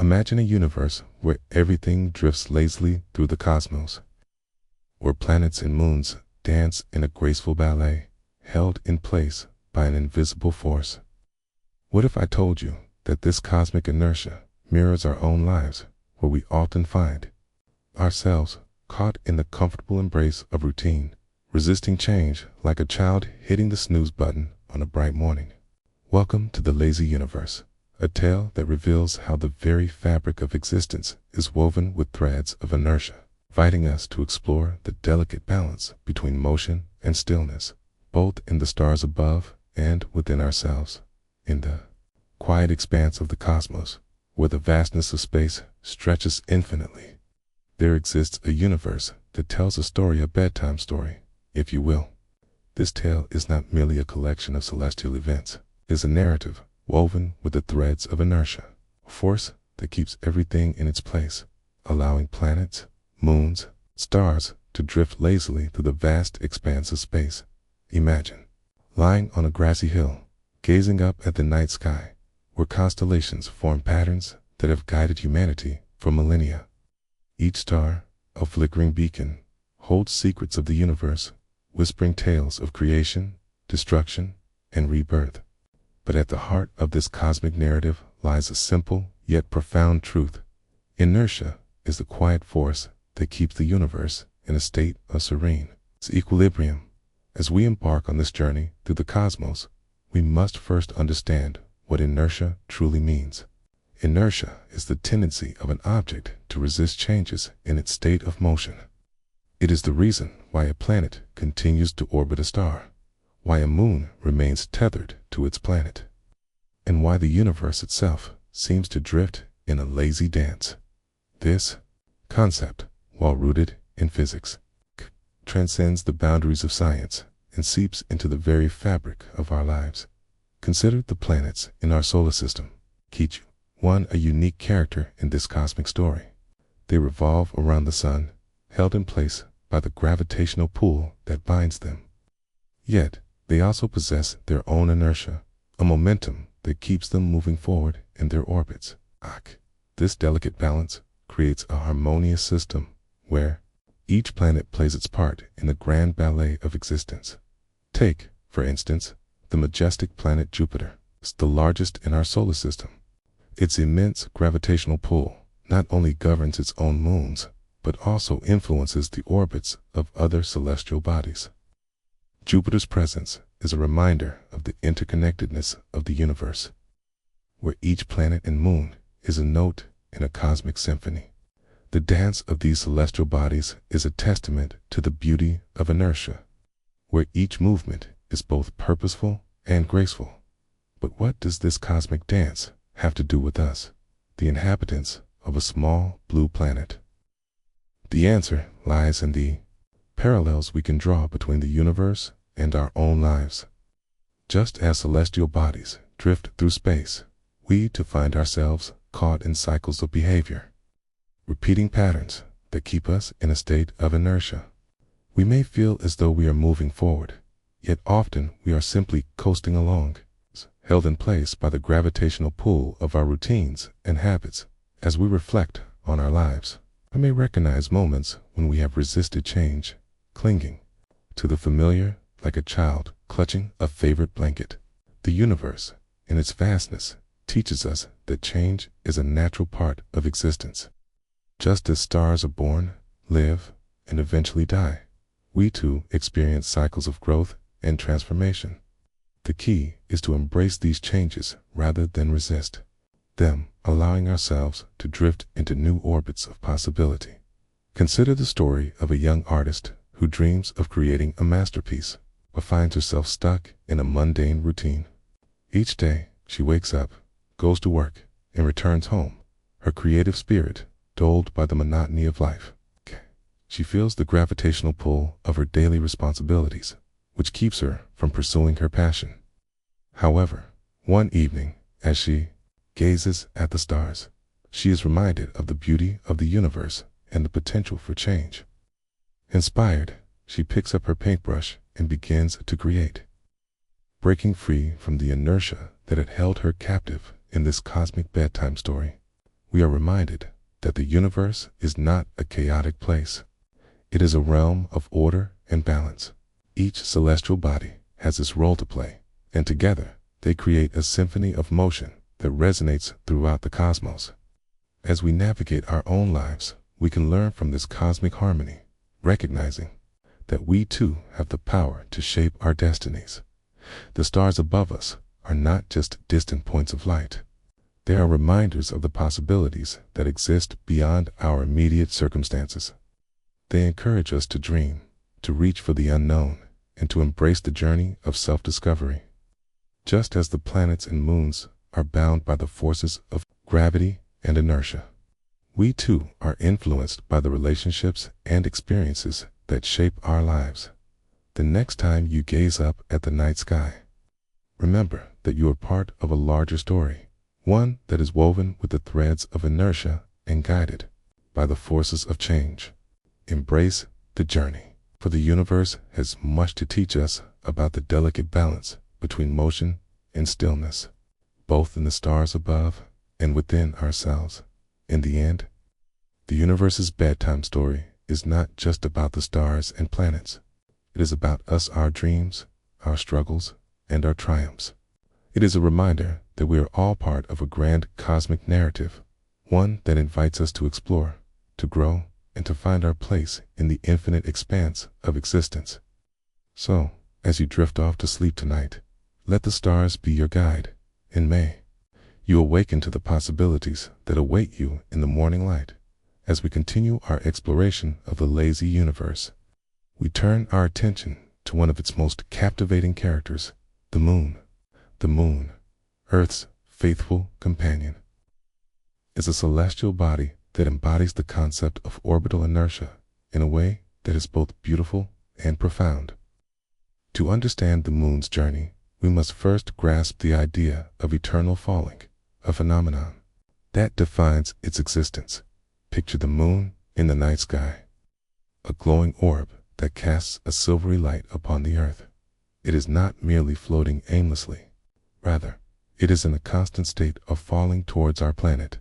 Imagine a universe where everything drifts lazily through the cosmos, where planets and moons dance in a graceful ballet, held in place by an invisible force. What if I told you that this cosmic inertia mirrors our own lives, where we often find ourselves caught in the comfortable embrace of routine, resisting change like a child hitting the snooze button on a bright morning? Welcome to the Lazy Universe, a tale that reveals how the very fabric of existence is woven with threads of inertia, inviting us to explore the delicate balance between motion and stillness, both in the stars above and within ourselves. In the quiet expanse of the cosmos, where the vastness of space stretches infinitely, there exists a universe that tells a story, a bedtime story, if you will. This tale is not merely a collection of celestial events. It is a narrative woven with the threads of inertia, a force that keeps everything in its place, allowing planets, moons, stars to drift lazily through the vast expanse of space. Imagine lying on a grassy hill, gazing up at the night sky, where constellations form patterns that have guided humanity for millennia. Each star, a flickering beacon, holds secrets of the universe, whispering tales of creation, destruction, and rebirth. But at the heart of this cosmic narrative lies a simple yet profound truth. Inertia is the quiet force that keeps the universe in a state of serene equilibrium. As we embark on this journey through the cosmos, we must first understand what inertia truly means. Inertia is the tendency of an object to resist changes in its state of motion. It is the reason why a planet continues to orbit a star, why a moon remains tethered to its planet, and why the universe itself seems to drift in a lazy dance. This concept, while rooted in physics, transcends the boundaries of science and seeps into the very fabric of our lives. Consider the planets in our solar system, each one a unique character in this cosmic story. They revolve around the sun, held in place by the gravitational pull that binds them. Yet, they also possess their own inertia, a momentum that keeps them moving forward in their orbits. This delicate balance creates a harmonious system where each planet plays its part in the grand ballet of existence. Take, for instance, the majestic planet Jupiter. It's the largest in our solar system. Its immense gravitational pull not only governs its own moons, but also influences the orbits of other celestial bodies. Jupiter's presence is a reminder of the interconnectedness of the universe, where each planet and moon is a note in a cosmic symphony. The dance of these celestial bodies is a testament to the beauty of inertia, where each movement is both purposeful and graceful. But what does this cosmic dance have to do with us, the inhabitants of a small blue planet? The answer lies in the parallels we can draw between the universe and our own lives. Just as celestial bodies drift through space, we too find ourselves caught in cycles of behavior, repeating patterns that keep us in a state of inertia. We may feel as though we are moving forward, yet often we are simply coasting along, held in place by the gravitational pull of our routines and habits. As we reflect on our lives, I may recognize moments when we have resisted change, clinging to the familiar like a child clutching a favorite blanket. The universe, in its vastness, teaches us that change is a natural part of existence. Just as stars are born, live, and eventually die, we too experience cycles of growth and transformation. The key is to embrace these changes rather than resist them, allowing ourselves to drift into new orbits of possibility. Consider the story of a young artist who dreams of creating a masterpiece, but finds herself stuck in a mundane routine. Each day, she wakes up, goes to work, and returns home, her creative spirit dulled by the monotony of life. She feels the gravitational pull of her daily responsibilities, which keeps her from pursuing her passion. However, one evening, as she gazes at the stars, she is reminded of the beauty of the universe and the potential for change. Inspired, she picks up her paintbrush and begins to create, breaking free from the inertia that had held her captive in this cosmic bedtime story. we are reminded that the universe is not a chaotic place. It is a realm of order and balance. Each celestial body has its role to play, and together they create a symphony of motion that resonates throughout the cosmos. As we navigate our own lives, we can learn from this cosmic harmony, recognizing that we too have the power to shape our destinies. The stars above us are not just distant points of light. They are reminders of the possibilities that exist beyond our immediate circumstances. They encourage us to dream, to reach for the unknown, and to embrace the journey of self-discovery. Just as the planets and moons are bound by the forces of gravity and inertia, we too are influenced by the relationships and experiences that shape our lives. The next time you gaze up at the night sky, remember that you are part of a larger story, one that is woven with the threads of inertia and guided by the forces of change. Embrace the journey, for the universe has much to teach us about the delicate balance between motion and stillness, both in the stars above and within ourselves. In the end, the universe's bedtime story is not just about the stars and planets. It is about us, our dreams, our struggles, and our triumphs. It is a reminder that we are all part of a grand cosmic narrative, one that invites us to explore, to grow, and to find our place in the infinite expanse of existence. So, as you drift off to sleep tonight, let the stars be your guide, and may you awaken to the possibilities that await you in the morning light. As we continue our exploration of the lazy universe, we turn our attention to one of its most captivating characters, the moon. The moon, Earth's faithful companion, is a celestial body that embodies the concept of orbital inertia in a way that is both beautiful and profound. To understand the moon's journey, we must first grasp the idea of eternal falling, a phenomenon that defines its existence. Picture the moon in the night sky, a glowing orb that casts a silvery light upon the earth. It is not merely floating aimlessly. Rather, it is in a constant state of falling towards our planet.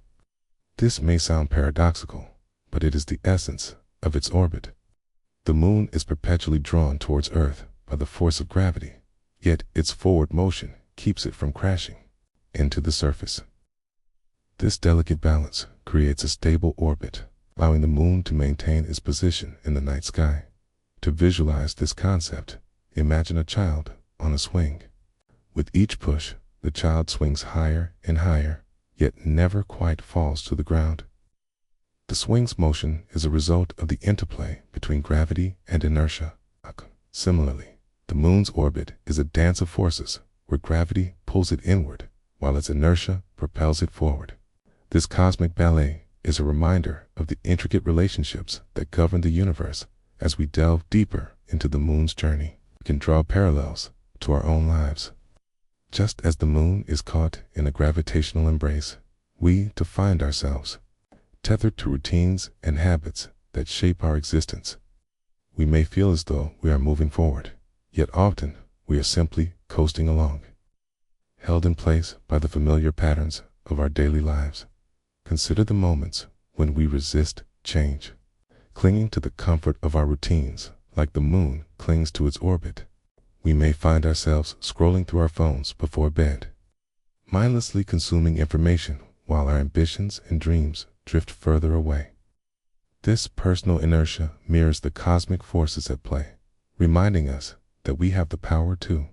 This may sound paradoxical, but it is the essence of its orbit. The moon is perpetually drawn towards Earth by the force of gravity, yet its forward motion keeps it from crashing into the surface. This delicate balance creates a stable orbit, allowing the moon to maintain its position in the night sky. To visualize this concept, imagine a child on a swing. With each push, the child swings higher and higher, yet never quite falls to the ground. The swing's motion is a result of the interplay between gravity and inertia. Similarly, the moon's orbit is a dance of forces where gravity pulls it inward, while its inertia propels it forward. This cosmic ballet is a reminder of the intricate relationships that govern the universe. As we delve deeper into the moon's journey, we can draw parallels to our own lives. Just as the moon is caught in a gravitational embrace, we too find ourselves tethered to routines and habits that shape our existence. We may feel as though we are moving forward, yet often we are simply coasting along, held in place by the familiar patterns of our daily lives. Consider the moments when we resist change, clinging to the comfort of our routines like the moon clings to its orbit. We may find ourselves scrolling through our phones before bed, mindlessly consuming information while our ambitions and dreams drift further away. This personal inertia mirrors the cosmic forces at play, reminding us that we have the power to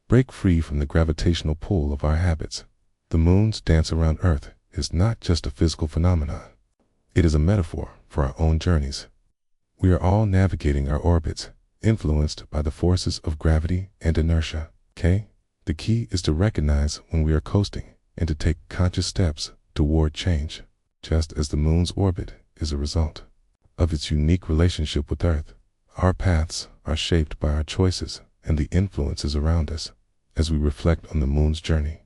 break free from the gravitational pull of our habits. The moon's dance around Earth is not just a physical phenomenon. It is a metaphor for our own journeys. We are all navigating our orbits, influenced by the forces of gravity and inertia. The key is to recognize when we are coasting and to take conscious steps toward change. Just as the moon's orbit is a result of its unique relationship with Earth, our paths are shaped by our choices and the influences around us. As we reflect on the moon's journey,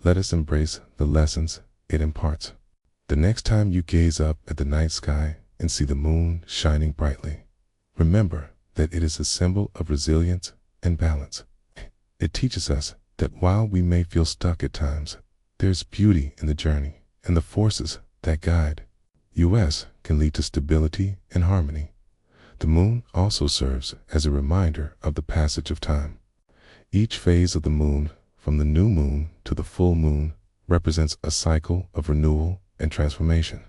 let us embrace the lessons it imparts. The next time you gaze up at the night sky and see the moon shining brightly, remember that it is a symbol of resilience and balance. It teaches us that while we may feel stuck at times, there's beauty in the journey and the forces that guide us can lead to stability and harmony. The moon also serves as a reminder of the passage of time. Each phase of the moon, from the new moon to the full moon, represents a cycle of renewal and transformation.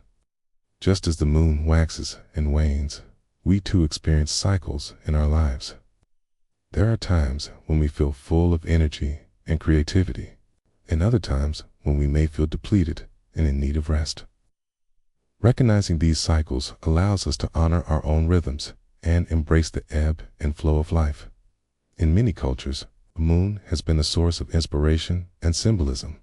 Just as the moon waxes and wanes, we too experience cycles in our lives. There are times when we feel full of energy and creativity, and other times when we may feel depleted and in need of rest. Recognizing these cycles allows us to honor our own rhythms and embrace the ebb and flow of life. In many cultures, the moon has been a source of inspiration and symbolism.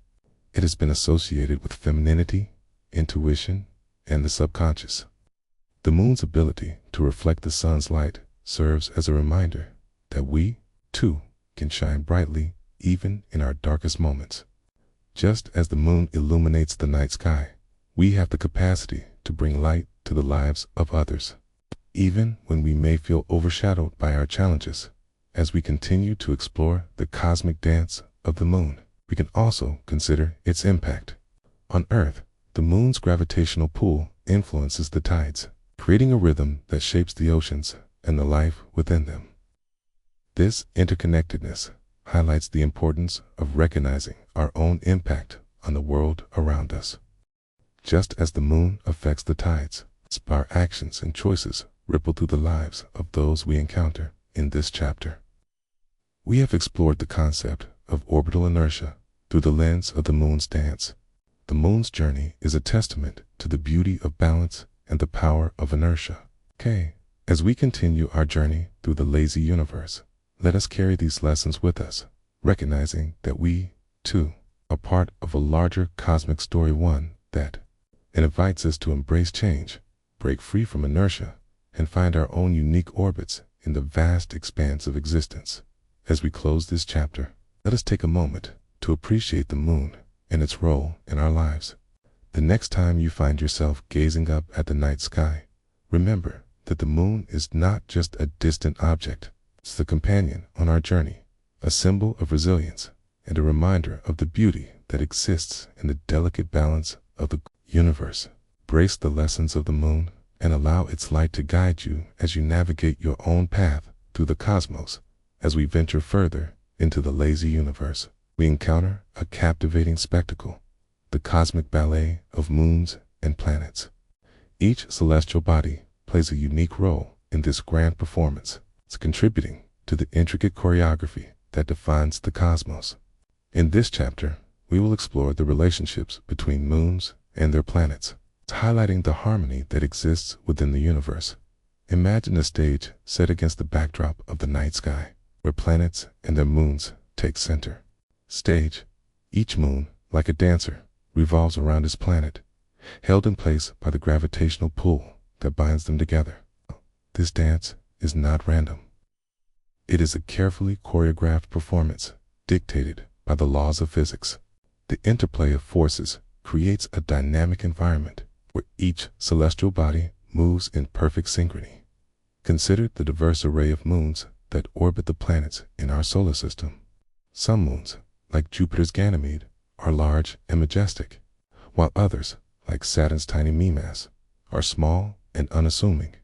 It has been associated with femininity, intuition, and the subconscious. The moon's ability to reflect the sun's light serves as a reminder that we, too, can shine brightly even in our darkest moments. Just as the moon illuminates the night sky, we have the capacity to bring light to the lives of others. Even when we may feel overshadowed by our challenges, as we continue to explore the cosmic dance of the moon, we can also consider its impact. On Earth, the moon's gravitational pull influences the tides, creating a rhythm that shapes the oceans and the life within them. This interconnectedness highlights the importance of recognizing our own impact on the world around us. Just as the moon affects the tides, our actions and choices ripple through the lives of those we encounter in this chapter. We have explored the concept of orbital inertia through the lens of the moon's dance. The moon's journey is a testament to the beauty of balance and the power of inertia. As we continue our journey through the lazy universe, let us carry these lessons with us, recognizing that we, too, are part of a larger cosmic story, one that invites us to embrace change, break free from inertia, and find our own unique orbits in the vast expanse of existence. As we close this chapter, let us take a moment to appreciate the moon and its role in our lives. The next time you find yourself gazing up at the night sky, remember that the moon is not just a distant object. It's the companion on our journey, a symbol of resilience, and a reminder of the beauty that exists in the delicate balance of the universe. Embrace the lessons of the moon and allow its light to guide you as you navigate your own path through the cosmos. As we venture further into the lazy universe, we encounter a captivating spectacle, the cosmic ballet of moons and planets. Each celestial body plays a unique role in this grand performance, contributing to the intricate choreography that defines the cosmos. In this chapter, we will explore the relationships between moons and their planets, highlighting the harmony that exists within the universe. Imagine a stage set against the backdrop of the night sky, where planets and their moons take center. Stage. Each moon, like a dancer, revolves around its planet, held in place by the gravitational pull that binds them together. This dance is not random. It is a carefully choreographed performance dictated by the laws of physics. The interplay of forces creates a dynamic environment where each celestial body moves in perfect synchrony. Consider the diverse array of moons that orbit the planets in our solar system. Some moons, like Jupiter's Ganymede, are large and majestic, while others, like Saturn's tiny Mimas, are small and unassuming.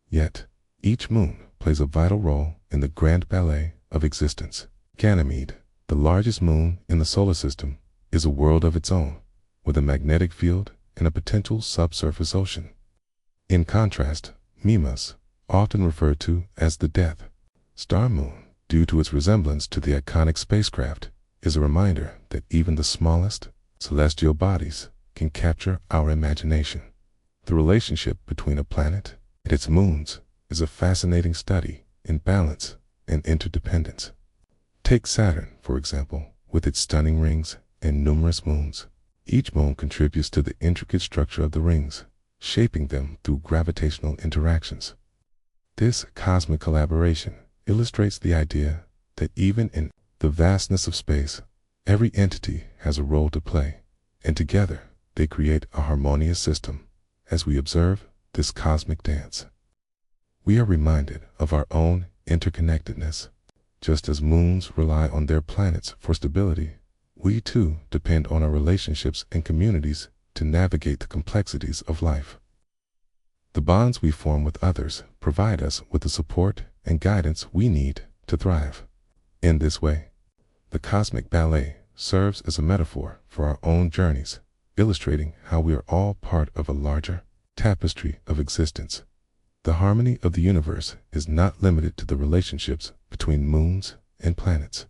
Yet, each moon plays a vital role in the grand ballet of existence. Ganymede, the largest moon in the solar system, is a world of its own, with a magnetic field and a potential subsurface ocean. In contrast, Mimas, often referred to as the Death Star moon, due to its resemblance to the iconic spacecraft, is a reminder that even the smallest celestial bodies can capture our imagination. The relationship between a planet and its moons is a fascinating study in balance and interdependence. Take Saturn, for example, with its stunning rings and numerous moons. Each moon contributes to the intricate structure of the rings, shaping them through gravitational interactions. This cosmic collaboration illustrates the idea that even in the vastness of space, every entity has a role to play, and together they create a harmonious system. As we observe this cosmic dance, we are reminded of our own interconnectedness. Just as moons rely on their planets for stability, we too depend on our relationships and communities to navigate the complexities of life. The bonds we form with others provide us with the support and guidance we need to thrive. In this way, the cosmic ballet serves as a metaphor for our own journeys, illustrating how we are all part of a larger tapestry of existence. The harmony of the universe is not limited to the relationships between moons and planets.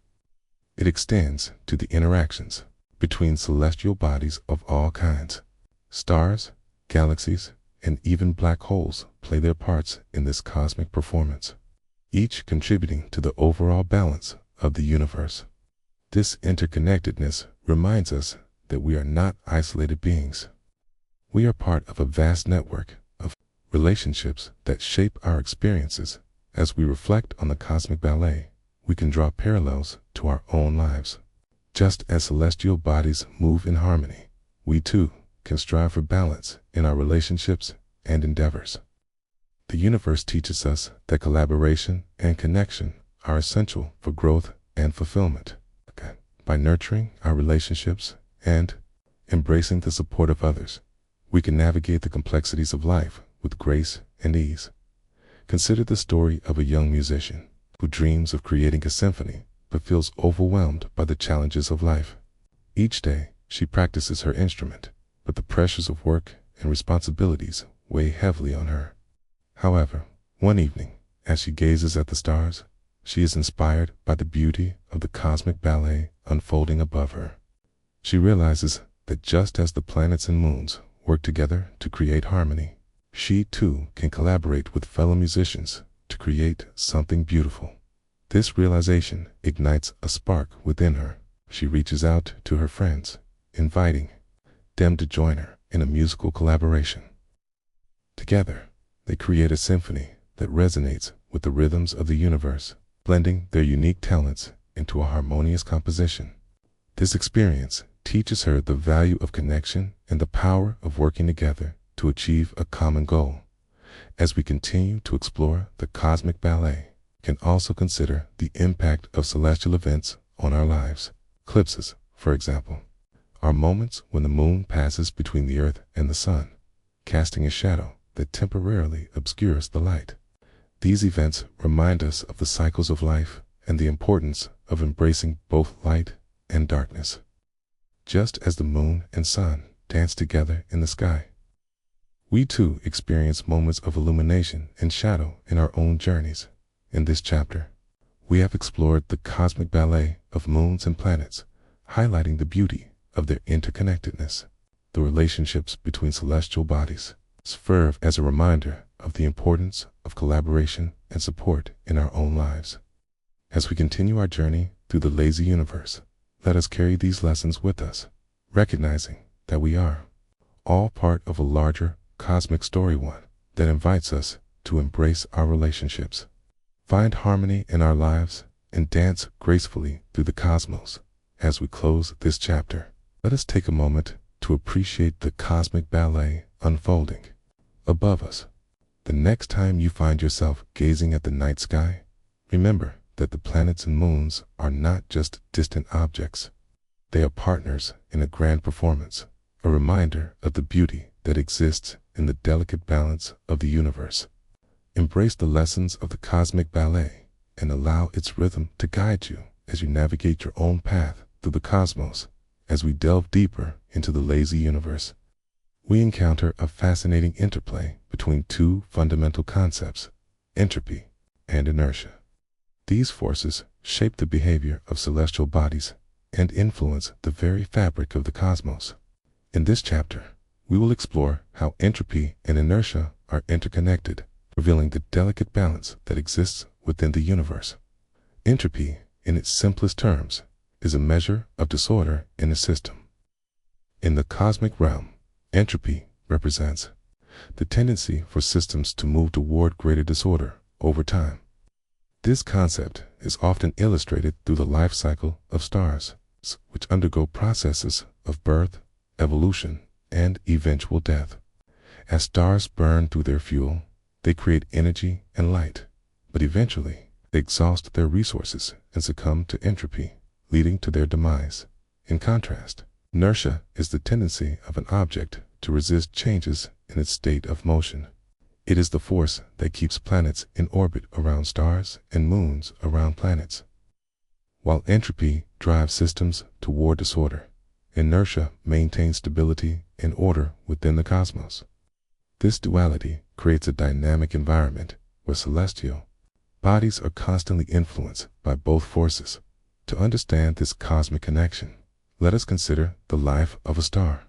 It extends to the interactions between celestial bodies of all kinds. Stars, galaxies, and even black holes play their parts in this cosmic performance, each contributing to the overall balance of the universe. This interconnectedness reminds us that we are not isolated beings. We are part of a vast network of relationships that shape our experiences. As we reflect on the cosmic ballet, we can draw parallels to our own lives. Just as celestial bodies move in harmony, we too can strive for balance in our relationships and endeavors. The universe teaches us that collaboration and connection are essential for growth and fulfillment. By nurturing our relationships and embracing the support of others, we can navigate the complexities of life with grace and ease. Consider the story of a young musician who dreams of creating a symphony but feels overwhelmed by the challenges of life. Each day, she practices her instrument, but the pressures of work and responsibilities weigh heavily on her. However, one evening, as she gazes at the stars, she is inspired by the beauty of the cosmic ballet unfolding above her. She realizes that just as the planets and moons work together to create harmony, she too can collaborate with fellow musicians to create something beautiful. This realization ignites a spark within her. She reaches out to her friends, inviting them to join her in a musical collaboration. Together, they create a symphony that resonates with the rhythms of the universe, blending their unique talents into a harmonious composition. This experience teaches her the value of connection and the power of working together to achieve a common goal. As we continue to explore the cosmic ballet, we can also consider the impact of celestial events on our lives. Eclipses, for example, are moments when the moon passes between the earth and the sun, casting a shadow that temporarily obscures the light. These events remind us of the cycles of life and the importance of embracing both light and darkness. Just as the moon and sun dance together in the sky, we too experience moments of illumination and shadow in our own journeys. In this chapter, we have explored the cosmic ballet of moons and planets, highlighting the beauty of their interconnectedness. The relationships between celestial bodies serve as a reminder of the importance of collaboration and support in our own lives. As we continue our journey through the lazy universe, let us carry these lessons with us, recognizing that we are all part of a larger cosmic story, one that invites us to embrace our relationships, find harmony in our lives, and dance gracefully through the cosmos. As we close this chapter, let us take a moment to appreciate the cosmic ballet unfolding above us. The next time you find yourself gazing at the night sky, remember that the planets and moons are not just distant objects. They are partners in a grand performance, a reminder of the beauty that exists in the delicate balance of the universe. Embrace the lessons of the cosmic ballet and allow its rhythm to guide you as you navigate your own path through the cosmos. As we delve deeper into the lazy universe, we encounter a fascinating interplay between two fundamental concepts, entropy and inertia. These forces shape the behavior of celestial bodies and influence the very fabric of the cosmos. In this chapter, we will explore how entropy and inertia are interconnected, revealing the delicate balance that exists within the universe. Entropy, in its simplest terms, is a measure of disorder in a system. In the cosmic realm, entropy represents the tendency for systems to move toward greater disorder over time. This concept is often illustrated through the life cycle of stars, which undergo processes of birth, evolution, and eventual death. As stars burn through their fuel, they create energy and light, but eventually they exhaust their resources and succumb to entropy, leading to their demise. In contrast, Inertia is the tendency of an object to resist changes in its state of motion. It is the force that keeps planets in orbit around stars and moons around planets. While entropy drives systems toward disorder, inertia maintains stability and order within the cosmos. This duality creates a dynamic environment where celestial bodies are constantly influenced by both forces. To understand this cosmic connection, let us consider the life of a star.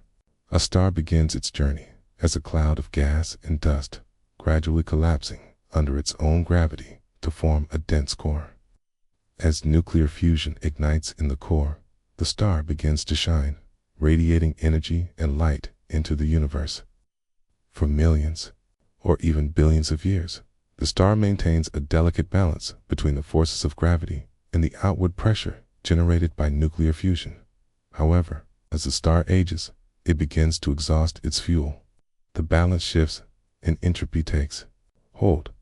A star begins its journey as a cloud of gas and dust, gradually collapsing under its own gravity to form a dense core. As nuclear fusion ignites in the core, the star begins to shine, radiating energy and light into the universe. For millions, or even billions of years, the star maintains a delicate balance between the forces of gravity and the outward pressure generated by nuclear fusion. However, as the star ages, it begins to exhaust its fuel. The balance shifts and entropy takes hold.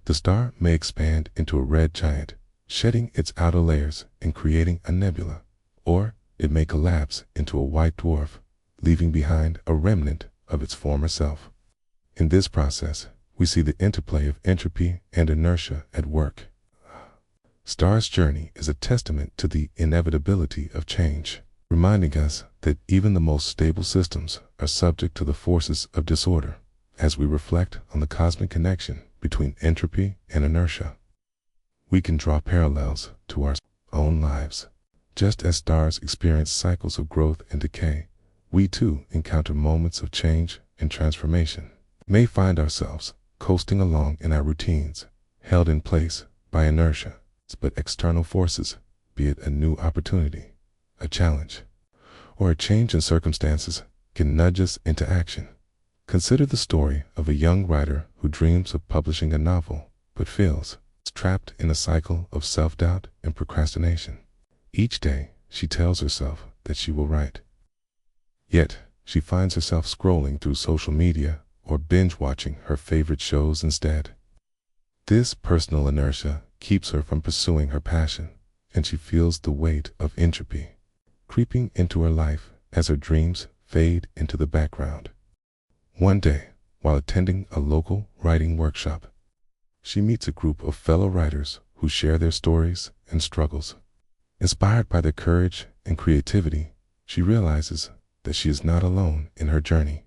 The star may expand into a red giant, shedding its outer layers and creating a nebula, or it may collapse into a white dwarf, leaving behind a remnant of its former self. In this process, we see the interplay of entropy and inertia at work. Star's journey is a testament to the inevitability of change, reminding us that even the most stable systems are subject to the forces of disorder. As we reflect on the cosmic connection between entropy and inertia, we can draw parallels to our own lives. Just as stars experience cycles of growth and decay, we too encounter moments of change and transformation. May find ourselves coasting along in our routines, held in place by inertia, but external forces, be it a new opportunity, a challenge, or a change in circumstances, can nudge us into action. Consider the story of a young writer who dreams of publishing a novel, but feels trapped in a cycle of self-doubt and procrastination. Each day, she tells herself that she will write. Yet, she finds herself scrolling through social media or binge-watching her favorite shows instead. This personal inertia keeps her from pursuing her passion, and she feels the weight of entropy creeping into her life as her dreams fade into the background. One day, while attending a local writing workshop, she meets a group of fellow writers who share their stories and struggles. Inspired by their courage and creativity, she realizes that she is not alone in her journey.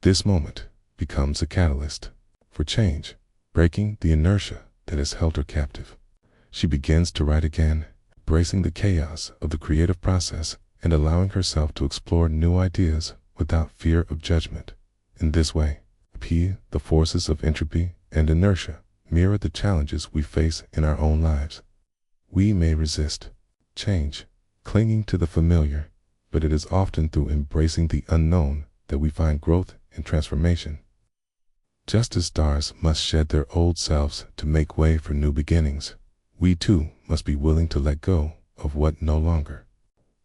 This moment becomes a catalyst for change, breaking the inertia that has held her captive. She begins to write again, embracing the chaos of the creative process and allowing herself to explore new ideas without fear of judgment. In this way, the forces of entropy and inertia mirror the challenges we face in our own lives. We may resist change, clinging to the familiar, but it is often through embracing the unknown that we find growth and transformation. Just as stars must shed their old selves to make way for new beginnings, we too must be willing to let go of what no longer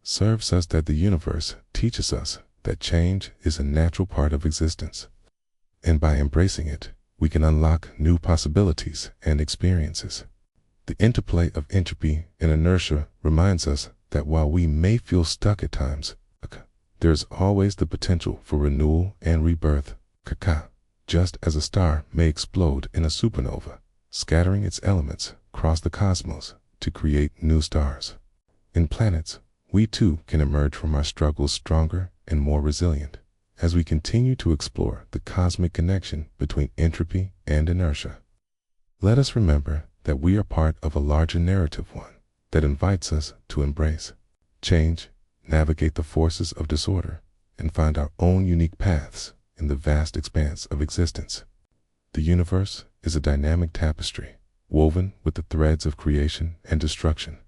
serves us. That the universe teaches us that change is a natural part of existence, and by embracing it, we can unlock new possibilities and experiences. The interplay of entropy and inertia reminds us that while we may feel stuck at times, there is always the potential for renewal and rebirth. Just as a star may explode in a supernova, scattering its elements across the cosmos to create new stars. In planets, we too can emerge from our struggles stronger and more resilient, as we continue to explore the cosmic connection between entropy and inertia. Let us remember that we are part of a larger narrative, one that invites us to embrace change, navigate the forces of disorder, and find our own unique paths in the vast expanse of existence. The universe is a dynamic tapestry, woven with the threads of creation and destruction,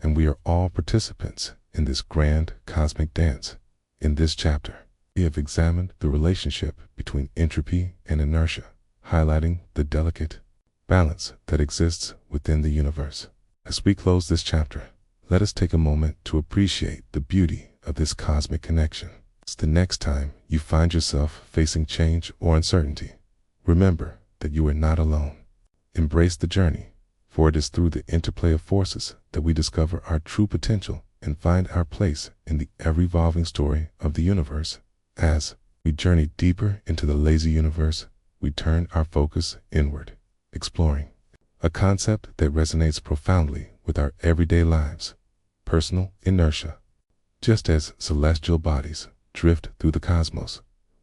and we are all participants in this grand cosmic dance. In this chapter, we have examined the relationship between entropy and inertia, highlighting the delicate balance that exists within the universe. As we close this chapter, let us take a moment to appreciate the beauty of this cosmic connection. The next time you find yourself facing change or uncertainty, remember that you are not alone. Embrace the journey, for it is through the interplay of forces that we discover our true potential and find our place in the ever-evolving story of the universe. As we journey deeper into the lazy universe, we turn our focus inward, exploring a concept that resonates profoundly with our everyday lives: personal inertia. Just as celestial bodies drift through the cosmos,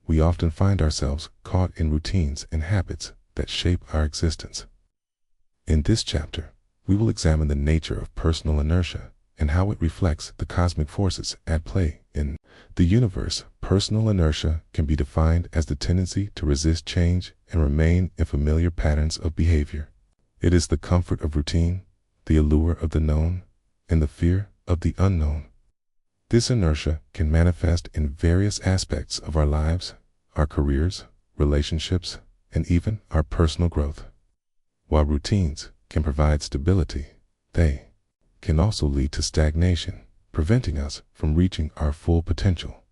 we often find ourselves caught in routines and habits that shape our existence. In this chapter, we will examine the nature of personal inertia and how it reflects the cosmic forces at play in the universe. Personal inertia can be defined as the tendency to resist change and remain in familiar patterns of behavior. It is the comfort of routine, the allure of the known, and the fear of the unknown. This inertia can manifest in various aspects of our lives, our careers, relationships, and even our personal growth. While routines can provide stability, they can also lead to stagnation, preventing us from reaching our full potential.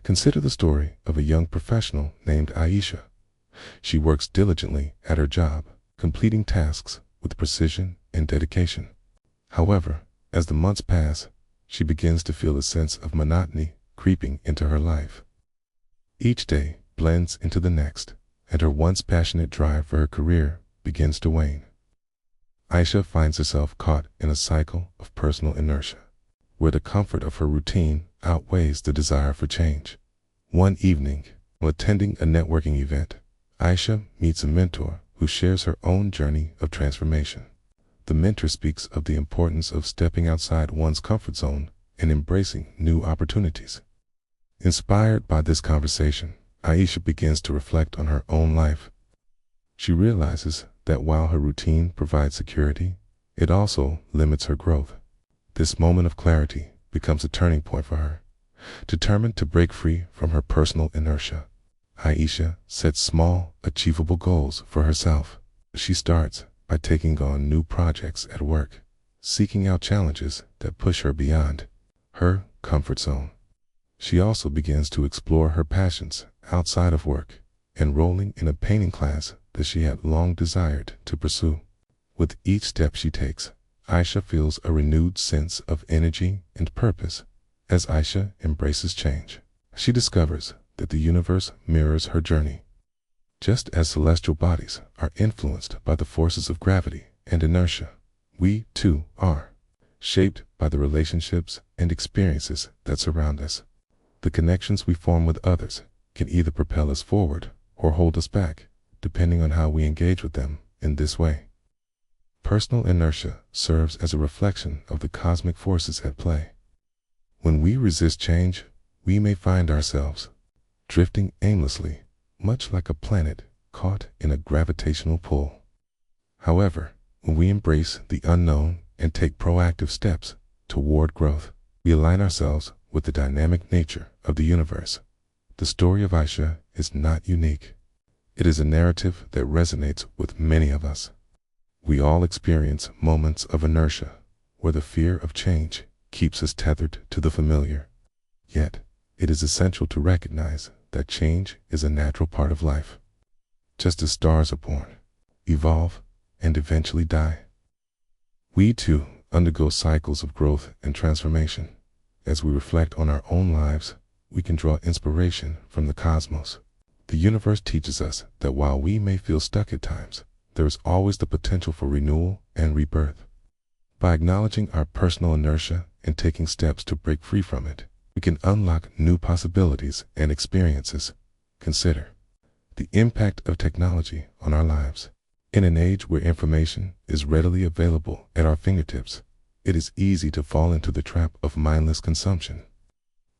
Consider the story of a young professional named Aisha. She works diligently at her job, completing tasks with precision and dedication. However, as the months pass, she begins to feel a sense of monotony creeping into her life. Each day blends into the next, and her once passionate drive for her career begins to wane. Aisha finds herself caught in a cycle of personal inertia, where the comfort of her routine outweighs the desire for change. One evening, while attending a networking event, Aisha meets a mentor who shares her own journey of transformation. The mentor speaks of the importance of stepping outside one's comfort zone and embracing new opportunities. Inspired by this conversation, Aisha begins to reflect on her own life. She realizes that while her routine provides security, it also limits her growth. This moment of clarity becomes a turning point for her. Determined to break free from her personal inertia, Aisha sets small, achievable goals for herself. She starts by taking on new projects at work, seeking out challenges that push her beyond her comfort zone. She also begins to explore her passions outside of work, enrolling in a painting class that she had long desired to pursue. With each step she takes, Aisha feels a renewed sense of energy and purpose. As Aisha embraces change, she discovers that the universe mirrors her journey. Just as celestial bodies are influenced by the forces of gravity and inertia, we too are, shaped by the relationships and experiences that surround us. The connections we form with others can either propel us forward or hold us back, depending on how we engage with them in this way. Personal inertia serves as a reflection of the cosmic forces at play. When we resist change, we may find ourselves drifting aimlessly, much like a planet caught in a gravitational pull. However, when we embrace the unknown and take proactive steps toward growth, we align ourselves with the dynamic nature of the universe. The story of Aisha is not unique. It is a narrative that resonates with many of us. We all experience moments of inertia where the fear of change keeps us tethered to the familiar. Yet, it is essential to recognize that change is a natural part of life. Just as stars are born, evolve, and eventually die, we too undergo cycles of growth and transformation. As we reflect on our own lives, we can draw inspiration from the cosmos. The universe teaches us that while we may feel stuck at times, there is always the potential for renewal and rebirth. By acknowledging our personal inertia and taking steps to break free from it, we can unlock new possibilities and experiences. Consider the impact of technology on our lives. In an age where information is readily available at our fingertips, it is easy to fall into the trap of mindless consumption.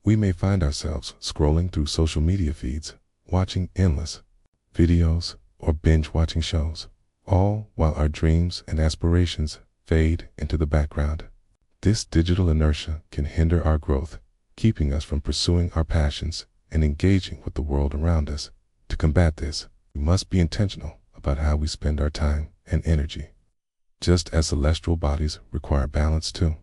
We may find ourselves scrolling through social media feeds, watching endless videos, or binge-watching shows, all while our dreams and aspirations fade into the background. This digital inertia can hinder our growth, keeping us from pursuing our passions and engaging with the world around us. To combat this, we must be intentional about how we spend our time and energy. Just as celestial bodies require balance to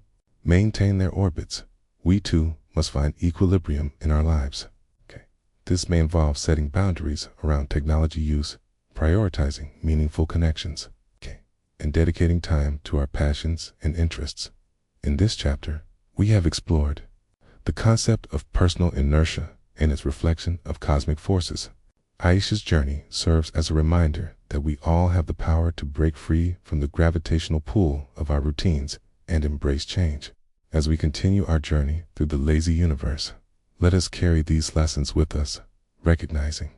maintain their orbits, we too must find equilibrium in our lives. This may involve setting boundaries around technology use, prioritizing meaningful connections, and dedicating time to our passions and interests. In this chapter, we have explored the concept of personal inertia and its reflection of cosmic forces. Aisha's journey serves as a reminder that we all have the power to break free from the gravitational pull of our routines and embrace change. As we continue our journey through the lazy universe, let us carry these lessons with us, recognizing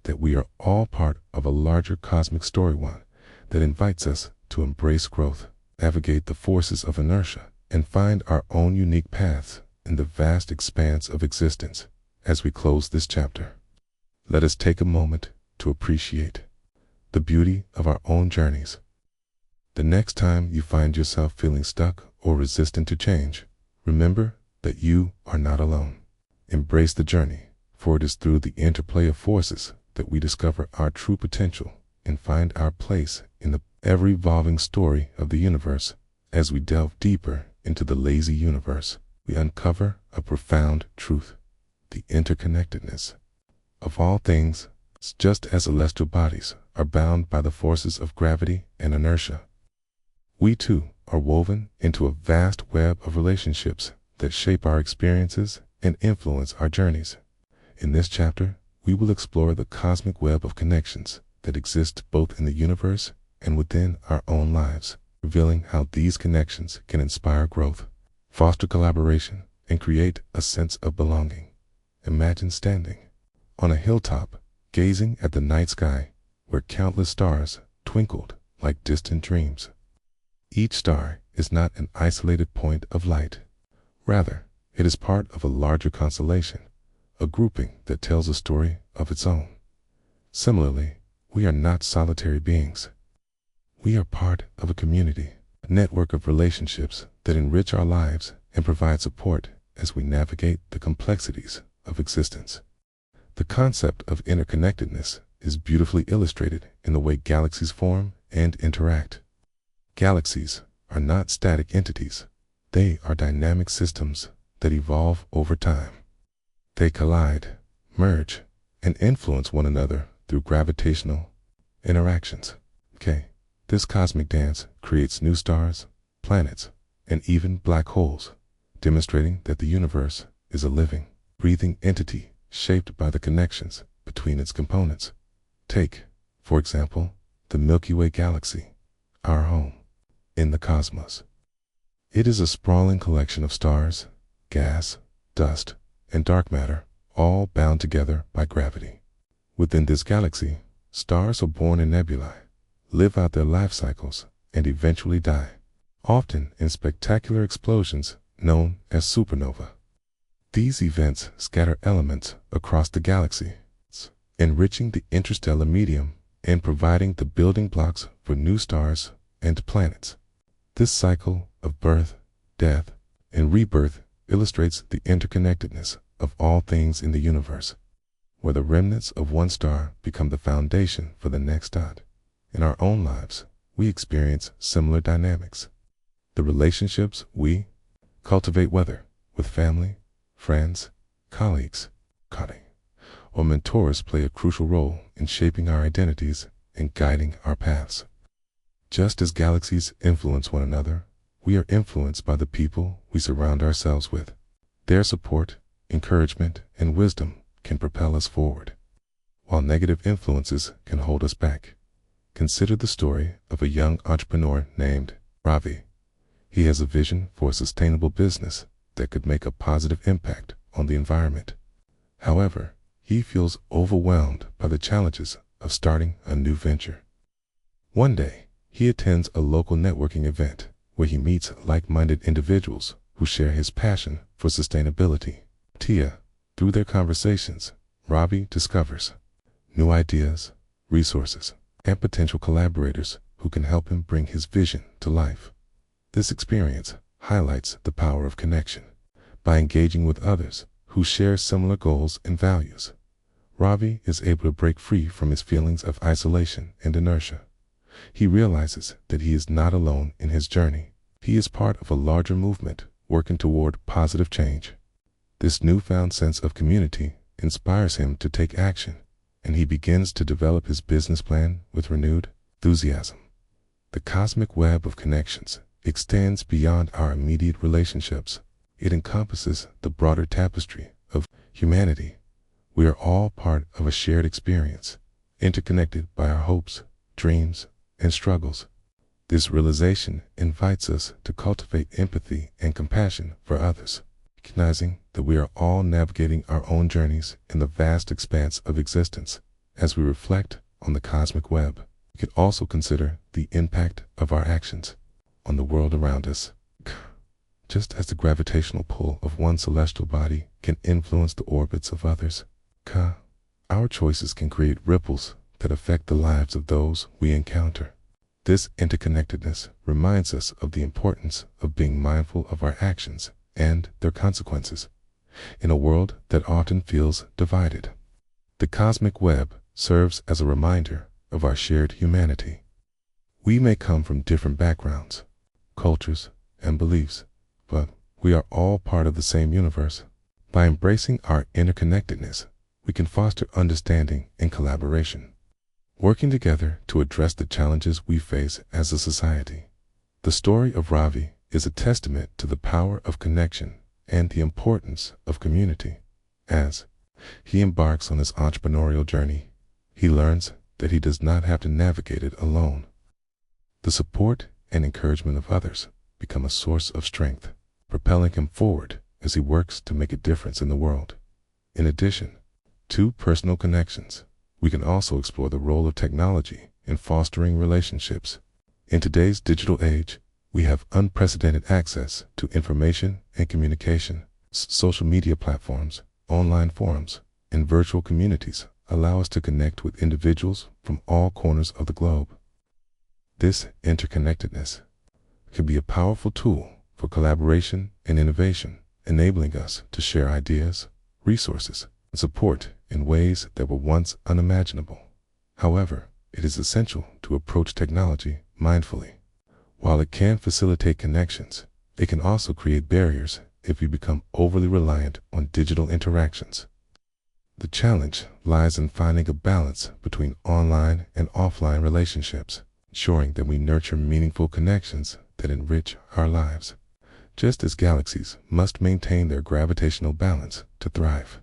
that we are all part of a larger cosmic story, one that invites us to embrace growth, navigate the forces of inertia, and find our own unique paths in the vast expanse of existence. As we close this chapter, let us take a moment to appreciate the beauty of our own journeys. The next time you find yourself feeling stuck or resistant to change, remember that you are not alone. Embrace the journey, for it is through the interplay of forces that we discover our true potential and find our place in the ever-evolving story of the universe. As we delve deeper into the lazy universe, we uncover a profound truth: the interconnectedness of all things. Just as celestial bodies are bound by the forces of gravity and inertia, we too are woven into a vast web of relationships that shape our experiences and influence our journeys. In this chapter, we will explore the cosmic web of connections that exist both in the universe and within our own lives, revealing how these connections can inspire growth, foster collaboration, and create a sense of belonging. Imagine standing on a hilltop, gazing at the night sky, where countless stars twinkled like distant dreams. Each star is not an isolated point of light. Rather, it is part of a larger constellation, a grouping that tells a story of its own. Similarly, we are not solitary beings. We are part of a community, a network of relationships that enrich our lives and provide support as we navigate the complexities of existence. The concept of interconnectedness is beautifully illustrated in the way galaxies form and interact. Galaxies are not static entities. They are dynamic systems that evolve over time. They collide, merge, and influence one another through gravitational interactions. This cosmic dance creates new stars, planets, and even black holes, demonstrating that the universe is a living, breathing entity shaped by the connections between its components. Take, for example, the Milky Way galaxy, our home in the cosmos. It is a sprawling collection of stars, gas, dust, and dark matter, all bound together by gravity. Within this galaxy, stars are born in nebulae, live out their life cycles, and eventually die, often in spectacular explosions known as supernova. These events scatter elements across the galaxy, enriching the interstellar medium and providing the building blocks for new stars and planets. This cycle of birth, death, and rebirth illustrates the interconnectedness of all things in the universe, where the remnants of one star become the foundation for the next dot. In our own lives, we experience similar dynamics. The relationships we cultivate, whether with family, friends, colleagues, or mentors, play a crucial role in shaping our identities and guiding our paths. Just as galaxies influence one another, we are influenced by the people we surround ourselves with. Their support, encouragement, and wisdom can propel us forward, while negative influences can hold us back. Consider the story of a young entrepreneur named Ravi. He has a vision for a sustainable business that could make a positive impact on the environment. However, he feels overwhelmed by the challenges of starting a new venture. One day, he attends a local networking event where he meets like-minded individuals who share his passion for sustainability. Through their conversations, Ravi discovers new ideas, resources, and potential collaborators who can help him bring his vision to life. This experience highlights the power of connection. By engaging with others who share similar goals and values, Ravi is able to break free from his feelings of isolation and inertia. He realizes that he is not alone in his journey. He is part of a larger movement working toward positive change. This newfound sense of community inspires him to take action, and he begins to develop his business plan with renewed enthusiasm. The cosmic web of connections extends beyond our immediate relationships. It encompasses the broader tapestry of humanity. We are all part of a shared experience, interconnected by our hopes, dreams, and struggles. This realization invites us to cultivate empathy and compassion for others, recognizing that we are all navigating our own journeys in the vast expanse of existence. As we reflect on the cosmic web, we can also consider the impact of our actions on the world around us. Just as the gravitational pull of one celestial body can influence the orbits of others, our choices can create ripples that affect the lives of those we encounter. This interconnectedness reminds us of the importance of being mindful of our actions and their consequences in a world that often feels divided. The cosmic web serves as a reminder of our shared humanity. We may come from different backgrounds, cultures, and beliefs, but we are all part of the same universe. By embracing our interconnectedness, we can foster understanding and collaboration, working together to address the challenges we face as a society. The story of Ravi is a testament to the power of connection and the importance of community. As he embarks on his entrepreneurial journey, he learns that he does not have to navigate it alone. The support and encouragement of others become a source of strength, propelling him forward as he works to make a difference in the world. In addition to personal connections, we can also explore the role of technology in fostering relationships. In today's digital age, we have unprecedented access to information and communication. Social media platforms, online forums, and virtual communities allow us to connect with individuals from all corners of the globe. This interconnectedness can be a powerful tool for collaboration and innovation, enabling us to share ideas, resources, and support in ways that were once unimaginable. However, it is essential to approach technology mindfully. While it can facilitate connections, it can also create barriers if we become overly reliant on digital interactions. The challenge lies in finding a balance between online and offline relationships, ensuring that we nurture meaningful connections that enrich our lives. Just as galaxies must maintain their gravitational balance to thrive,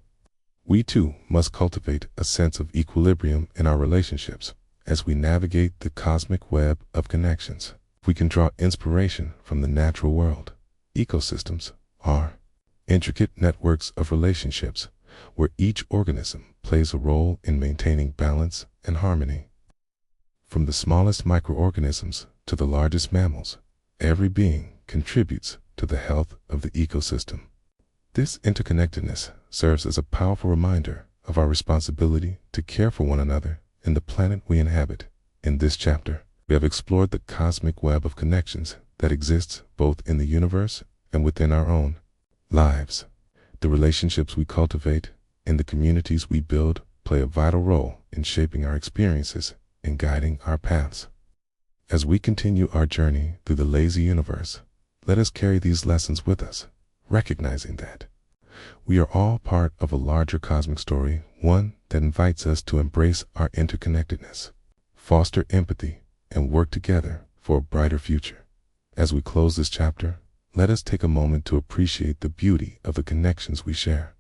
we too must cultivate a sense of equilibrium in our relationships as we navigate the cosmic web of connections. We can draw inspiration from the natural world. Ecosystems are intricate networks of relationships where each organism plays a role in maintaining balance and harmony. From the smallest microorganisms to the largest mammals, every being contributes to the health of the ecosystem. This interconnectedness serves as a powerful reminder of our responsibility to care for one another and the planet we inhabit. In this chapter, we have explored the cosmic web of connections that exists both in the universe and within our own lives. The relationships we cultivate and the communities we build play a vital role in shaping our experiences and guiding our paths. As we continue our journey through the lazy universe, let us carry these lessons with us, recognizing that we are all part of a larger cosmic story, one that invites us to embrace our interconnectedness, foster empathy, and work together for a brighter future. As we close this chapter, let us take a moment to appreciate the beauty of the connections we share.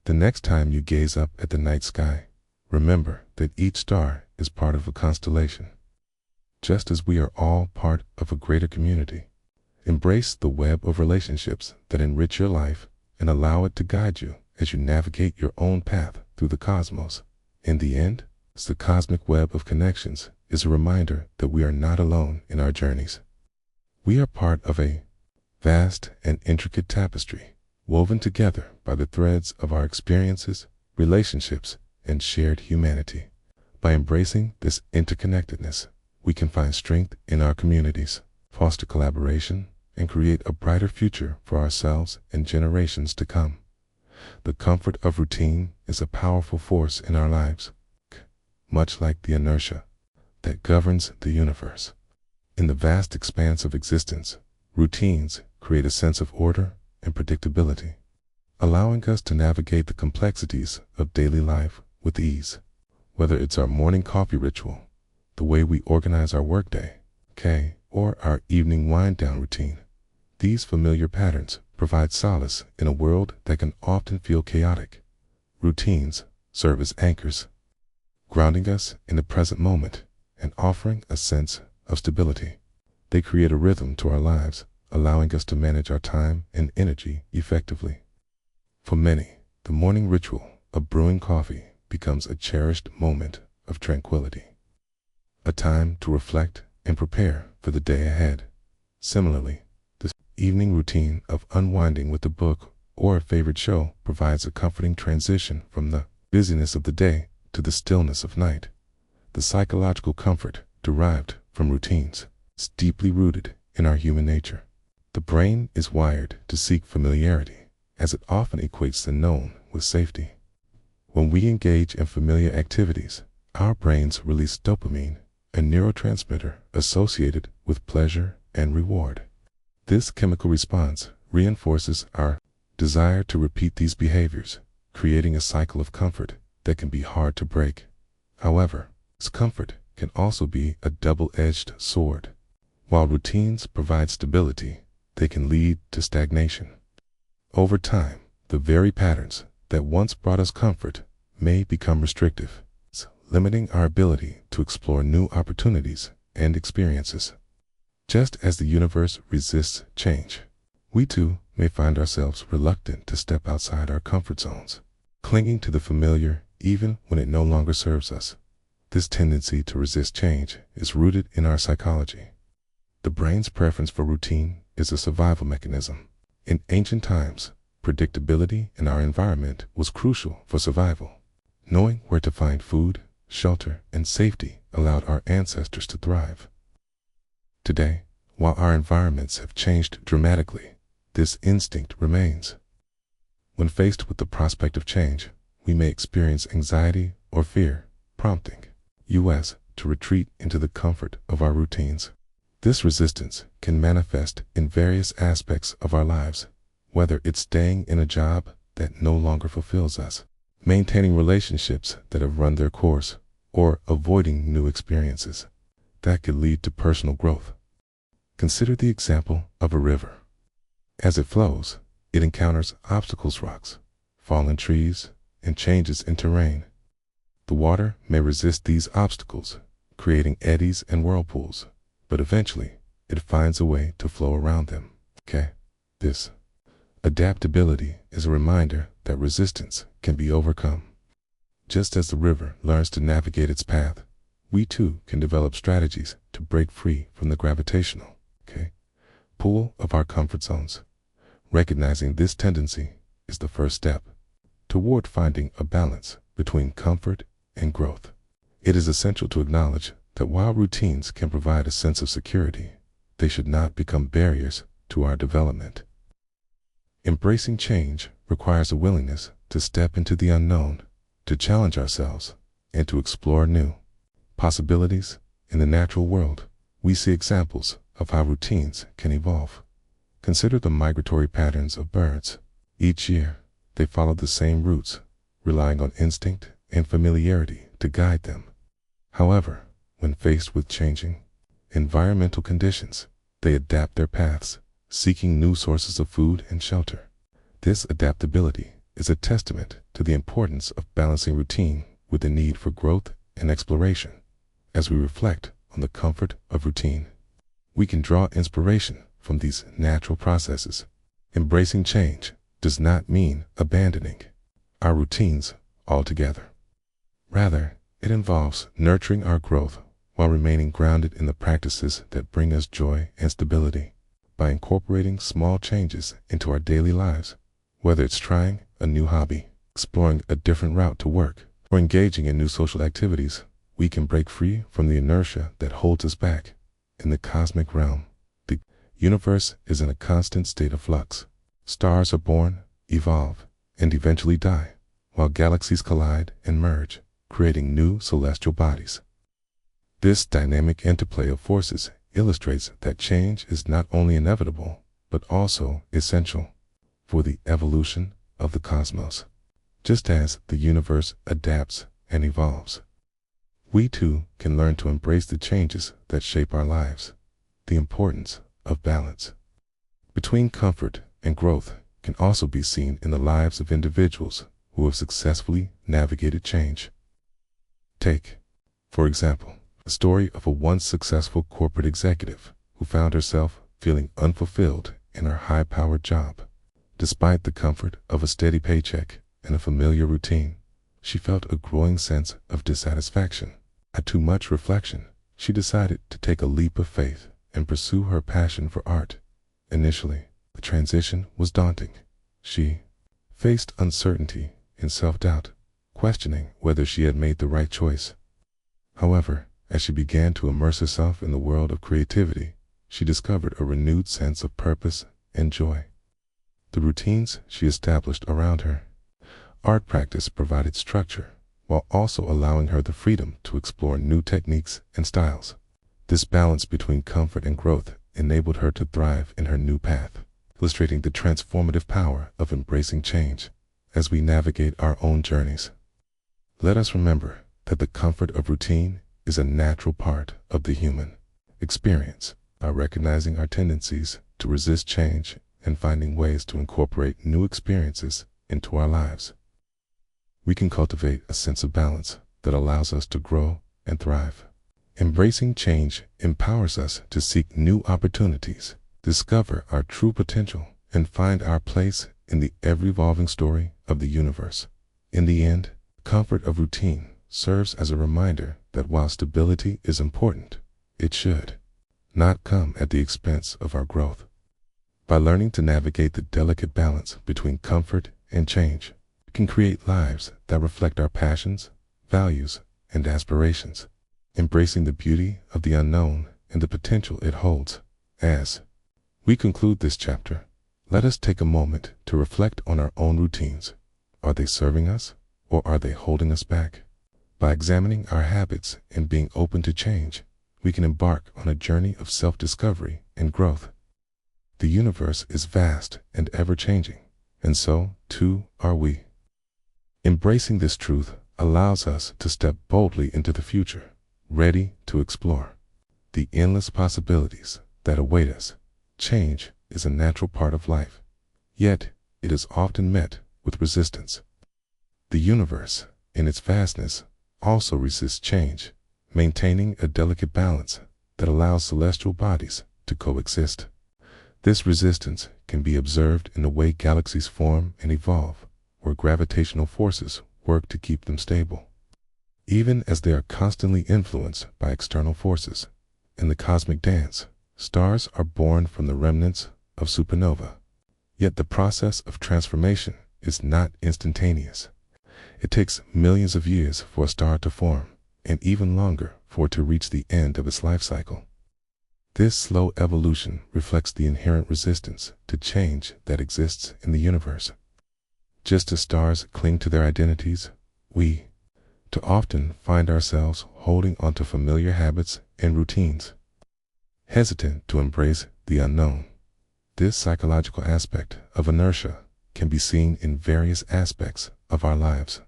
The next time you gaze up at the night sky, remember that each star is part of a constellation. Just as we are all part of a greater community, embrace the web of relationships that enrich your life and allow it to guide you as you navigate your own path through the cosmos. In the end, the cosmic web of connections is a reminder that we are not alone in our journeys. We are part of a vast and intricate tapestry, woven together by the threads of our experiences, relationships, and shared humanity. By embracing this interconnectedness, we can find strength in our communities, foster collaboration, and create a brighter future for ourselves and generations to come. The comfort of routine is a powerful force in our lives, much like the inertia that governs the universe. In the vast expanse of existence, routines create a sense of order and predictability, allowing us to navigate the complexities of daily life with ease. Whether it's our morning coffee ritual, the way we organize our workday, or our evening wind-down routine, these familiar patterns provide solace in a world that can often feel chaotic. Routines serve as anchors, grounding us in the present moment and offering a sense of stability. They create a rhythm to our lives, allowing us to manage our time and energy effectively. For many, the morning ritual of brewing coffee becomes a cherished moment of tranquility, a time to reflect and prepare for the day ahead. Similarly, the evening routine of unwinding with a book or a favorite show provides a comforting transition from the busyness of the day to the stillness of night. The psychological comfort derived from routines is deeply rooted in our human nature. The brain is wired to seek familiarity, as it often equates the known with safety. When we engage in familiar activities, our brains release dopamine, a neurotransmitter associated with pleasure and reward. This chemical response reinforces our desire to repeat these behaviors, creating a cycle of comfort that can be hard to break. However, this comfort can also be a double-edged sword. While routines provide stability, they can lead to stagnation. Over time, the very patterns that once brought us comfort may become restrictive, limiting our ability to explore new opportunities and experiences. Just as the universe resists change, we too may find ourselves reluctant to step outside our comfort zones, clinging to the familiar even when it no longer serves us. This tendency to resist change is rooted in our psychology. The brain's preference for routine is a survival mechanism. In ancient times, predictability in our environment was crucial for survival. Knowing where to find food, shelter, and safety allowed our ancestors to thrive. Today, while our environments have changed dramatically, this instinct remains. When faced with the prospect of change, we may experience anxiety or fear, prompting us to retreat into the comfort of our routines. This resistance can manifest in various aspects of our lives, whether it's staying in a job that no longer fulfills us, maintaining relationships that have run their course, or avoiding new experiences that could lead to personal growth. Consider the example of a river. As it flows, it encounters obstacles, rocks, fallen trees, and changes in terrain. The water may resist these obstacles, creating eddies and whirlpools, but eventually it finds a way to flow around them. This adaptability is a reminder that resistance can be overcome. Just as the river learns to navigate its path, we too can develop strategies to break free from the gravitational pull of our comfort zones. Recognizing this tendency is the first step toward finding a balance between comfort and growth. It is essential to acknowledge that while routines can provide a sense of security, they should not become barriers to our development. Embracing change requires a willingness to step into the unknown, to challenge ourselves, and to explore new possibilities. In the natural world, we see examples of how routines can evolve. Consider the migratory patterns of birds. Each year, they follow the same routes, relying on instinct and familiarity to guide them. However, when faced with changing environmental conditions, they adapt their paths, seeking new sources of food and shelter. This adaptability is a testament to the importance of balancing routine with the need for growth and exploration. As we reflect on the comfort of routine, we can draw inspiration from these natural processes. Embracing change does not mean abandoning our routines altogether. Rather, it involves nurturing our growth while remaining grounded in the practices that bring us joy and stability. By incorporating small changes into our daily lives, whether it's trying a new hobby, exploring a different route to work, or engaging in new social activities, we can break free from the inertia that holds us back. In the cosmic realm, the universe is in a constant state of flux. Stars are born, evolve, and eventually die, while galaxies collide and merge, creating new celestial bodies. This dynamic interplay of forces illustrates that change is not only inevitable, but also essential for the evolution of the cosmos. Just as the universe adapts and evolves, we too can learn to embrace the changes that shape our lives. The importance of balance between comfort and growth can also be seen in the lives of individuals who have successfully navigated change. Take, for example, the story of a once successful corporate executive who found herself feeling unfulfilled in her high-powered job. Despite the comfort of a steady paycheck and a familiar routine, she felt a growing sense of dissatisfaction. After too much reflection, she decided to take a leap of faith and pursue her passion for art. Initially, the transition was daunting. She faced uncertainty and self-doubt, questioning whether she had made the right choice. However, as she began to immerse herself in the world of creativity, she discovered a renewed sense of purpose and joy. The routines she established around her art practice provided structure, while also allowing her the freedom to explore new techniques and styles. This balance between comfort and growth enabled her to thrive in her new path, illustrating the transformative power of embracing change as we navigate our own journeys. Let us remember that the comfort of routine is a natural part of the human experience. By recognizing our tendencies to resist change and finding ways to incorporate new experiences into our lives, we can cultivate a sense of balance that allows us to grow and thrive. Embracing change empowers us to seek new opportunities, discover our true potential, and find our place in the ever-evolving story of the universe. In the end, comfort of routine serves as a reminder that while stability is important, it should not come at the expense of our growth. By learning to navigate the delicate balance between comfort and change, we can create lives that reflect our passions, values, and aspirations, embracing the beauty of the unknown and the potential it holds. As we conclude this chapter, let us take a moment to reflect on our own routines. Are they serving us, or are they holding us back? By examining our habits and being open to change, we can embark on a journey of self-discovery and growth. The universe is vast and ever-changing, and so, too, are we. Embracing this truth allows us to step boldly into the future, ready to explore the endless possibilities that await us. Change is a natural part of life, yet it is often met with resistance. The universe, in its vastness, also resists change, maintaining a delicate balance that allows celestial bodies to coexist. This resistance can be observed in the way galaxies form and evolve, where gravitational forces work to keep them stable. Even as they are constantly influenced by external forces, in the cosmic dance, stars are born from the remnants of supernova. Yet the process of transformation is not instantaneous. It takes millions of years for a star to form, and even longer for it to reach the end of its life cycle. This slow evolution reflects the inherent resistance to change that exists in the universe. Just as stars cling to their identities, we too often find ourselves holding onto familiar habits and routines, hesitant to embrace the unknown. This psychological aspect of inertia can be seen in various aspects of our lives.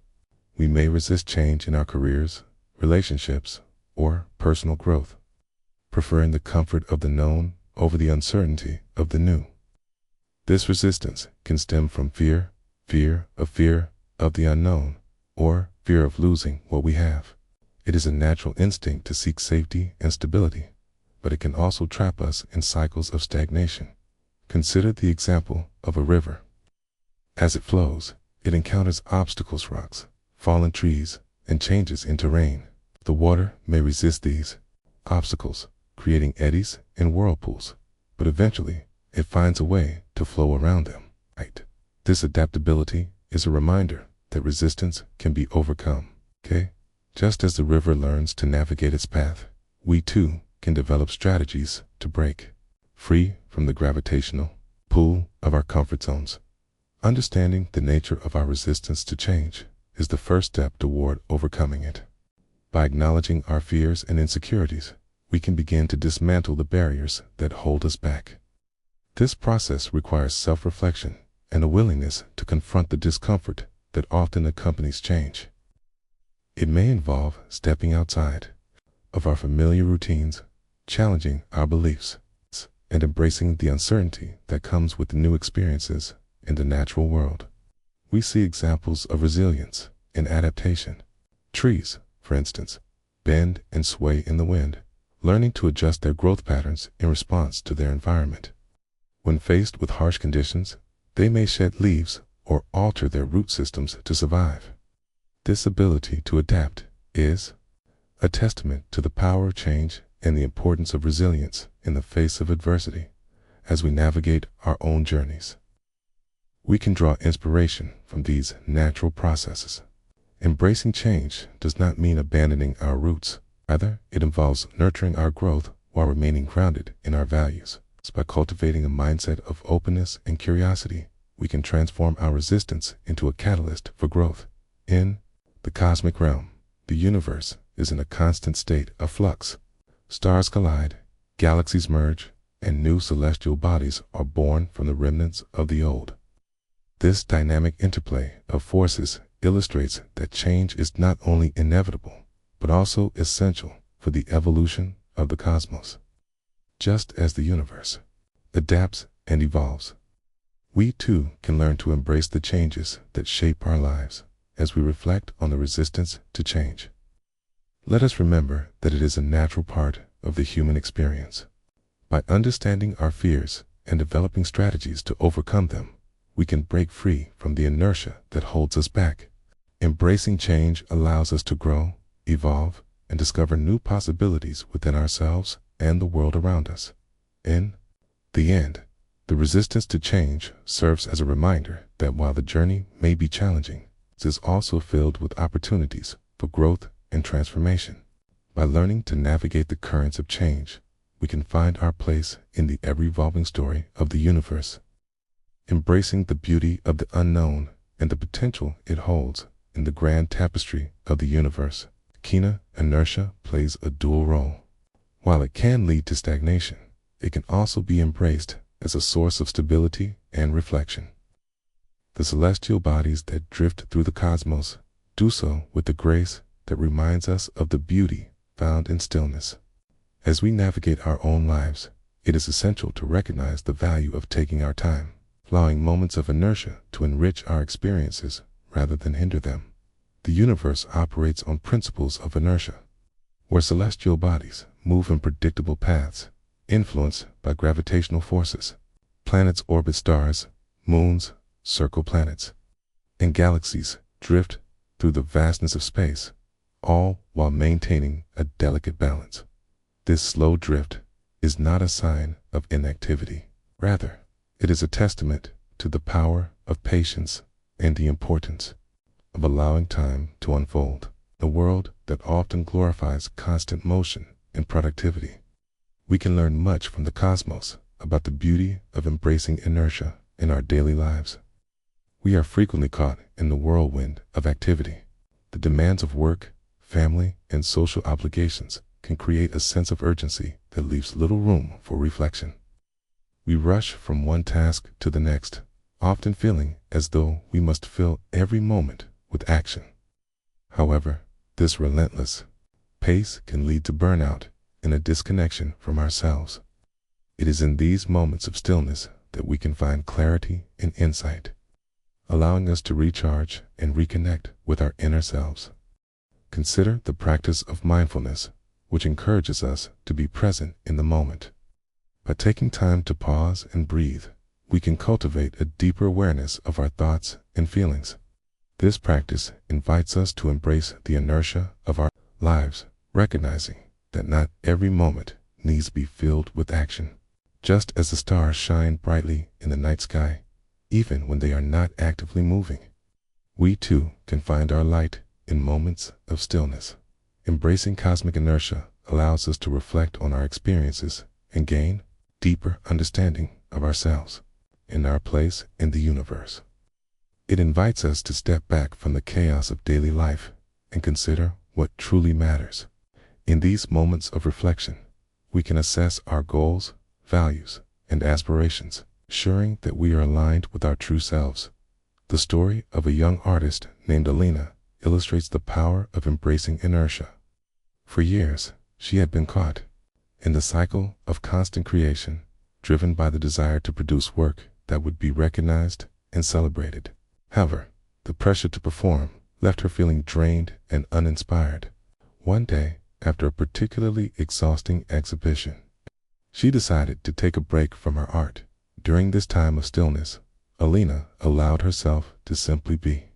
We may resist change in our careers, relationships, or personal growth, preferring the comfort of the known over the uncertainty of the new. This resistance can stem from fear of the unknown, or fear of losing what we have. It is a natural instinct to seek safety and stability, but it can also trap us in cycles of stagnation. Consider the example of a river. As it flows, it encounters obstacles, rocks, fallen trees, and changes in terrain. The water may resist these obstacles, creating eddies and whirlpools, but eventually it finds a way to flow around them. This adaptability is a reminder that resistance can be overcome. Just as the river learns to navigate its path, we too can develop strategies to break free from the gravitational pull of our comfort zones. Understanding the nature of our resistance to change is the first step toward overcoming it. By acknowledging our fears and insecurities, we can begin to dismantle the barriers that hold us back. This process requires self-reflection and a willingness to confront the discomfort that often accompanies change. It may involve stepping outside of our familiar routines, challenging our beliefs, and embracing the uncertainty that comes with new experiences in the natural world. We see examples of resilience and adaptation. Trees, for instance, bend and sway in the wind, learning to adjust their growth patterns in response to their environment. When faced with harsh conditions, they may shed leaves or alter their root systems to survive. This ability to adapt is a testament to the power of change and the importance of resilience in the face of adversity as we navigate our own journeys. We can draw inspiration from these natural processes. Embracing change does not mean abandoning our roots. Rather, it involves nurturing our growth while remaining grounded in our values. By cultivating a mindset of openness and curiosity, we can transform our resistance into a catalyst for growth. In the cosmic realm, the universe is in a constant state of flux. Stars collide, galaxies merge, and new celestial bodies are born from the remnants of the old. This dynamic interplay of forces illustrates that change is not only inevitable, but also essential for the evolution of the cosmos. Just as the universe adapts and evolves, we too can learn to embrace the changes that shape our lives as we reflect on the resistance to change. Let us remember that it is a natural part of the human experience. By understanding our fears and developing strategies to overcome them, we can break free from the inertia that holds us back. Embracing change allows us to grow, evolve, and discover new possibilities within ourselves and the world around us. In the end, the resistance to change serves as a reminder that while the journey may be challenging, it is also filled with opportunities for growth and transformation. By learning to navigate the currents of change, we can find our place in the ever-evolving story of the universe. Embracing the beauty of the unknown and the potential it holds in the grand tapestry of the universe, inertia plays a dual role. While it can lead to stagnation, it can also be embraced as a source of stability and reflection. The celestial bodies that drift through the cosmos do so with the grace that reminds us of the beauty found in stillness. As we navigate our own lives, it is essential to recognize the value of taking our time, allowing moments of inertia to enrich our experiences rather than hinder them. The universe operates on principles of inertia, where celestial bodies move in predictable paths, influenced by gravitational forces. Planets orbit stars, moons circle planets, and galaxies drift through the vastness of space, all while maintaining a delicate balance. This slow drift is not a sign of inactivity. Rather, it is a testament to the power of patience and the importance of allowing time to unfold. A world that often glorifies constant motion and productivity, we can learn much from the cosmos about the beauty of embracing inertia in our daily lives. We are frequently caught in the whirlwind of activity. The demands of work, family, and social obligations can create a sense of urgency that leaves little room for reflection. We rush from one task to the next, often feeling as though we must fill every moment with action. However, this relentless pace can lead to burnout and a disconnection from ourselves. It is in these moments of stillness that we can find clarity and insight, allowing us to recharge and reconnect with our inner selves. Consider the practice of mindfulness, which encourages us to be present in the moment. By taking time to pause and breathe, we can cultivate a deeper awareness of our thoughts and feelings. This practice invites us to embrace the inertia of our lives, recognizing that not every moment needs to be filled with action. Just as the stars shine brightly in the night sky, even when they are not actively moving, we too can find our light in moments of stillness. Embracing cosmic inertia allows us to reflect on our experiences and gain deeper understanding of ourselves and our place in the universe. It invites us to step back from the chaos of daily life and consider what truly matters. In these moments of reflection, we can assess our goals, values, and aspirations, ensuring that we are aligned with our true selves. The story of a young artist named Alina illustrates the power of embracing inertia. For years, she had been caught in the cycle of constant creation, driven by the desire to produce work that would be recognized and celebrated. However, the pressure to perform left her feeling drained and uninspired. One day, after a particularly exhausting exhibition, she decided to take a break from her art. During this time of stillness, Alina allowed herself to simply be.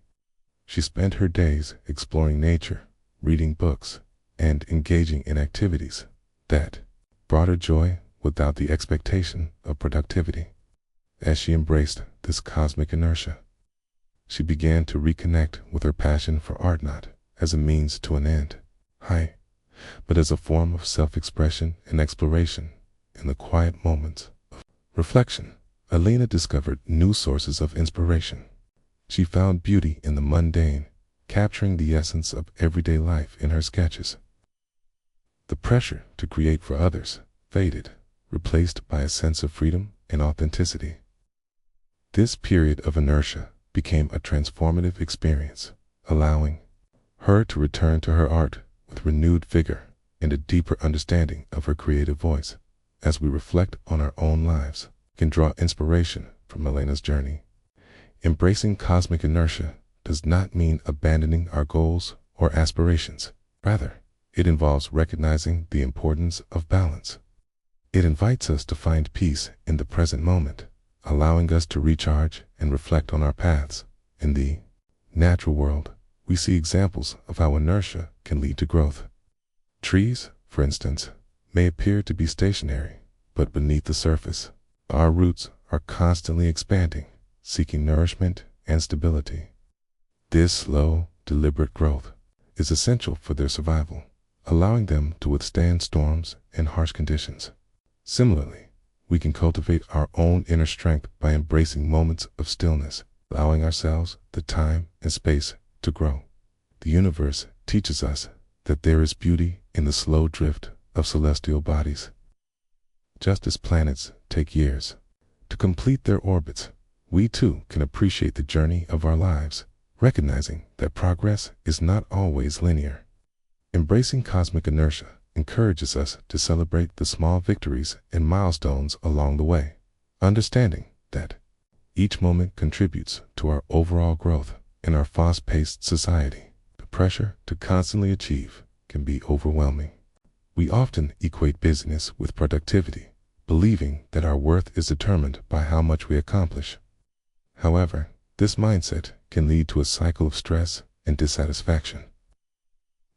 She spent her days exploring nature, reading books, and engaging in activities that brought her joy without the expectation of productivity. As she embraced this cosmic inertia, she began to reconnect with her passion for art, not as a means to an end, but as a form of self-expression and exploration. In the quiet moments of reflection, Alina discovered new sources of inspiration. She found beauty in the mundane, capturing the essence of everyday life in her sketches. The pressure to create for others faded, replaced by a sense of freedom and authenticity. This period of inertia became a transformative experience, allowing her to return to her art with renewed vigor and a deeper understanding of her creative voice. As we reflect on our own lives, we can draw inspiration from Alina's journey. Embracing cosmic inertia does not mean abandoning our goals or aspirations. Rather, it involves recognizing the importance of balance. It invites us to find peace in the present moment, allowing us to recharge and reflect on our paths. In the natural world, we see examples of how inertia can lead to growth. Trees, for instance, may appear to be stationary, but beneath the surface, our roots are constantly expanding, seeking nourishment and stability. This slow, deliberate growth is essential for their survival, allowing them to withstand storms and harsh conditions. Similarly, we can cultivate our own inner strength by embracing moments of stillness, allowing ourselves the time and space to grow. The universe teaches us that there is beauty in the slow drift of celestial bodies. Just as planets take years to complete their orbits, we too can appreciate the journey of our lives, recognizing that progress is not always linear. Embracing cosmic inertia encourages us to celebrate the small victories and milestones along the way, understanding that each moment contributes to our overall growth. In our fast-paced society, the pressure to constantly achieve can be overwhelming. We often equate busyness with productivity, believing that our worth is determined by how much we accomplish. However, this mindset can lead to a cycle of stress and dissatisfaction.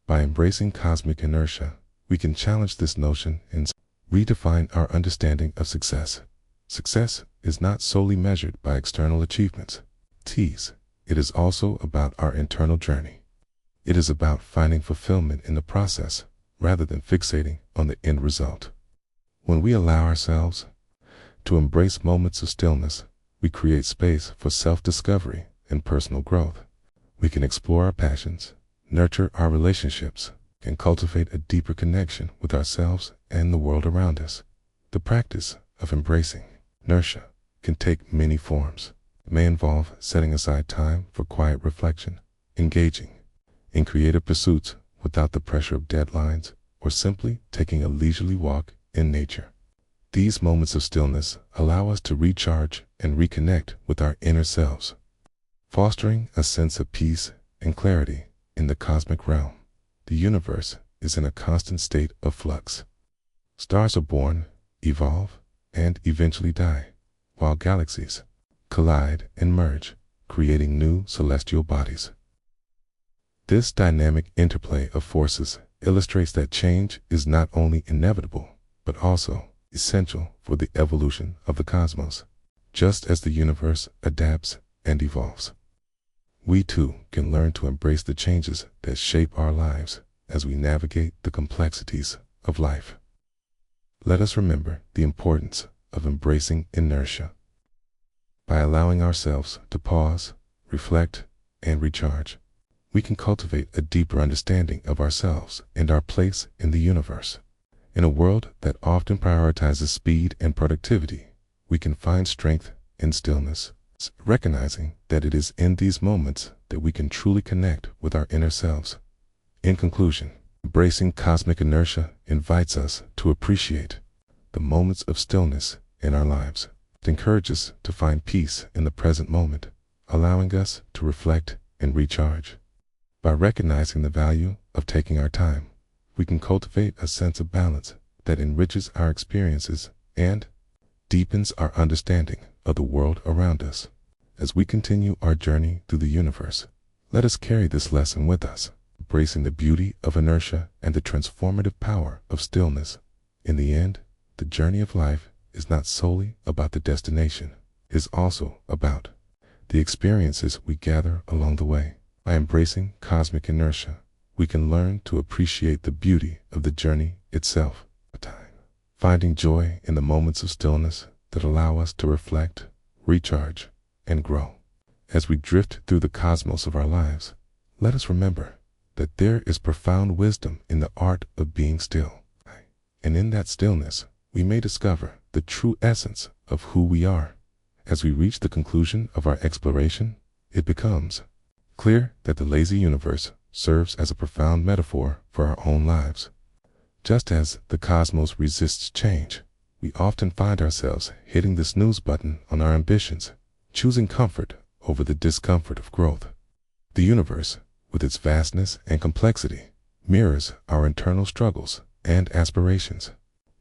By embracing cosmic inertia, we can challenge this notion and redefine our understanding of success. Success is not solely measured by external achievements. It is also about our internal journey. It is about finding fulfillment in the process rather than fixating on the end result. When we allow ourselves to embrace moments of stillness, we create space for self-discovery and personal growth. We can explore our passions, nurture our relationships, and cultivate a deeper connection with ourselves and the world around us. The practice of embracing inertia can take many forms. It may involve setting aside time for quiet reflection, engaging in creative pursuits without the pressure of deadlines, or simply taking a leisurely walk in nature. These moments of stillness allow us to recharge and reconnect with our inner selves, fostering a sense of peace and clarity in the cosmic realm. The universe is in a constant state of flux. Stars are born, evolve, and eventually die, while galaxies collide and merge, creating new celestial bodies. This dynamic interplay of forces illustrates that change is not only inevitable, but also essential for the evolution of the cosmos. Just as the universe adapts and evolves, we too can learn to embrace the changes that shape our lives as we navigate the complexities of life. Let us remember the importance of embracing inertia. By allowing ourselves to pause, reflect, and recharge, we can cultivate a deeper understanding of ourselves and our place in the universe. In a world that often prioritizes speed and productivity, we can find strength in stillness, recognizing that it is in these moments that we can truly connect with our inner selves. In conclusion, embracing cosmic inertia invites us to appreciate the moments of stillness in our lives. It encourages us to find peace in the present moment, allowing us to reflect and recharge. By recognizing the value of taking our time, we can cultivate a sense of balance that enriches our experiences and deepens our understanding of the world around us. As we continue our journey through the universe, let us carry this lesson with us, embracing the beauty of inertia and the transformative power of stillness. In the end, the journey of life is not solely about the destination. It is also about the experiences we gather along the way. By embracing cosmic inertia, we can learn to appreciate the beauty of the journey itself, finding joy in the moments of stillness that allow us to reflect, recharge, and grow. As we drift through the cosmos of our lives, let us remember that there is profound wisdom in the art of being still. And in that stillness, we may discover the true essence of who we are. As we reach the conclusion of our exploration, it becomes clear that the lazy universe serves as a profound metaphor for our own lives. Just as the cosmos resists change, we often find ourselves hitting the snooze button on our ambitions, choosing comfort over the discomfort of growth. The universe, with its vastness and complexity, mirrors our internal struggles and aspirations,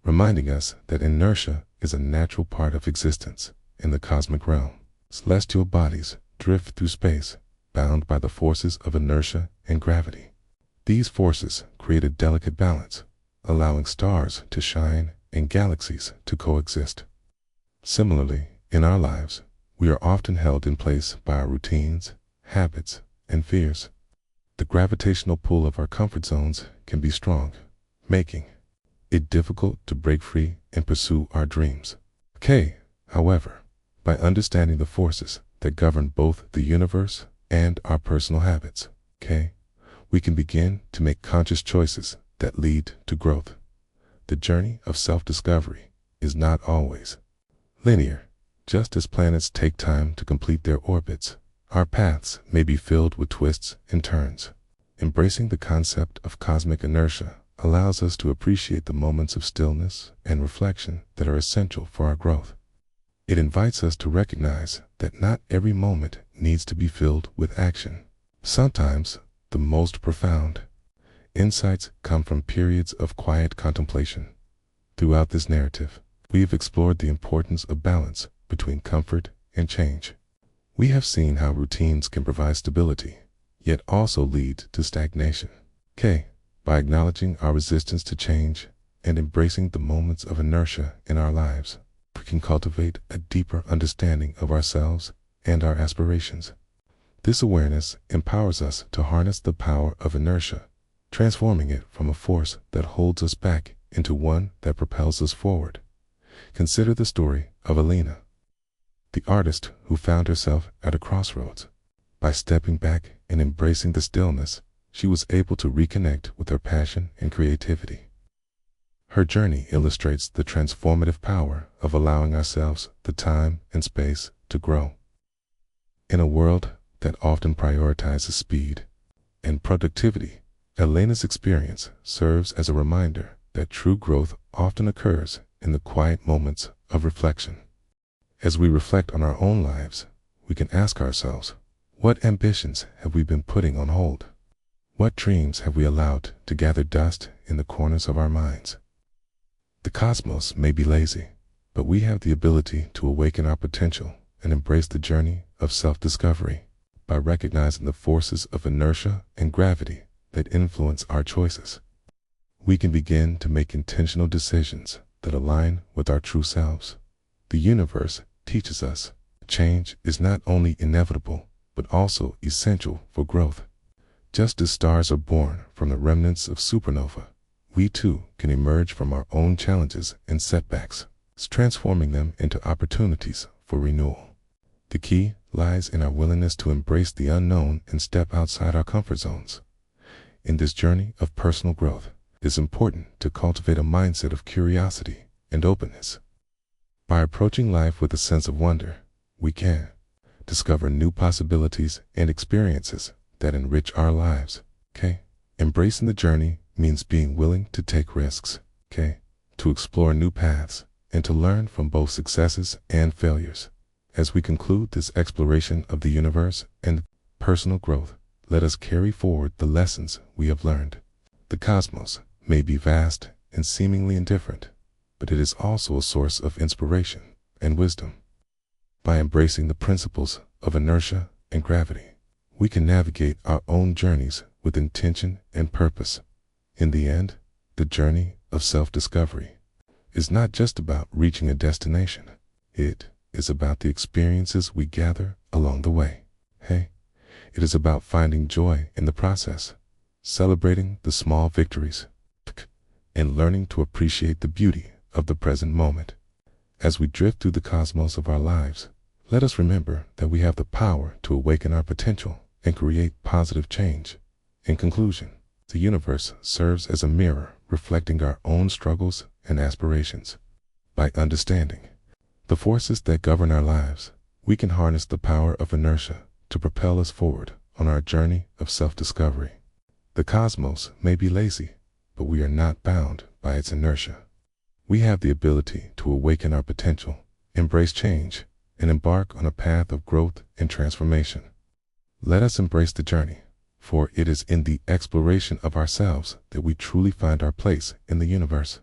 reminding us that inertia is a natural part of existence in the cosmic realm. Celestial bodies drift through space, bound by the forces of inertia and gravity. These forces create a delicate balance, allowing stars to shine and galaxies to coexist. Similarly, in our lives, we are often held in place by our routines, habits, and fears. The gravitational pull of our comfort zones can be strong, making it difficult to break free and pursue our dreams. However, by understanding the forces that govern both the universe and our personal habits, we can begin to make conscious choices that lead to growth. The journey of self-discovery is not always linear. Just as planets take time to complete their orbits, our paths may be filled with twists and turns. Embracing the concept of cosmic inertia allows us to appreciate the moments of stillness and reflection that are essential for our growth. It invites us to recognize that not every moment needs to be filled with action. Sometimes, the most profound insights come from periods of quiet contemplation. Throughout this narrative, we've explored the importance of balance between comfort and change. We have seen how routines can provide stability, yet also lead to stagnation. By acknowledging our resistance to change and embracing the moments of inertia in our lives, we can cultivate a deeper understanding of ourselves and our aspirations. This awareness empowers us to harness the power of inertia, transforming it from a force that holds us back into one that propels us forward. Consider the story of Alina, the artist who found herself at a crossroads. By stepping back and embracing the stillness, she was able to reconnect with her passion and creativity. Her journey illustrates the transformative power of allowing ourselves the time and space to grow. In a world that often prioritizes speed and productivity, Elena's experience serves as a reminder that true growth often occurs in the quiet moments of reflection. As we reflect on our own lives, we can ask ourselves, what ambitions have we been putting on hold? What dreams have we allowed to gather dust in the corners of our minds? The cosmos may be lazy, but we have the ability to awaken our potential and embrace the journey of self-discovery by recognizing the forces of inertia and gravity that influence our choices. We can begin to make intentional decisions that align with our true selves. The universe teaches us change is not only inevitable, but also essential for growth. Just as stars are born from the remnants of supernova, we too can emerge from our own challenges and setbacks, transforming them into opportunities for renewal. The key lies in our willingness to embrace the unknown and step outside our comfort zones. In this journey of personal growth, it is important to cultivate a mindset of curiosity and openness. By approaching life with a sense of wonder, we can discover new possibilities and experiences that enrich our lives. Embracing the journey means being willing to take risks, to explore new paths, and to learn from both successes and failures. As we conclude this exploration of the universe and personal growth, let us carry forward the lessons we have learned. The cosmos may be vast and seemingly indifferent, but it is also a source of inspiration and wisdom. By embracing the principles of inertia and gravity, we can navigate our own journeys with intention and purpose. In the end, the journey of self-discovery is not just about reaching a destination. It is about the experiences we gather along the way. Hey, it is about finding joy in the process, celebrating the small victories, and learning to appreciate the beauty of the present moment. As we drift through the cosmos of our lives, let us remember that we have the power to awaken our potential and create positive change. In conclusion, the universe serves as a mirror reflecting our own struggles and aspirations. By understanding the forces that govern our lives, we can harness the power of inertia to propel us forward on our journey of self-discovery. The cosmos may be lazy, but we are not bound by its inertia. We have the ability to awaken our potential, embrace change, and embark on a path of growth and transformation. Let us embrace the journey, for it is in the exploration of ourselves that we truly find our place in the universe.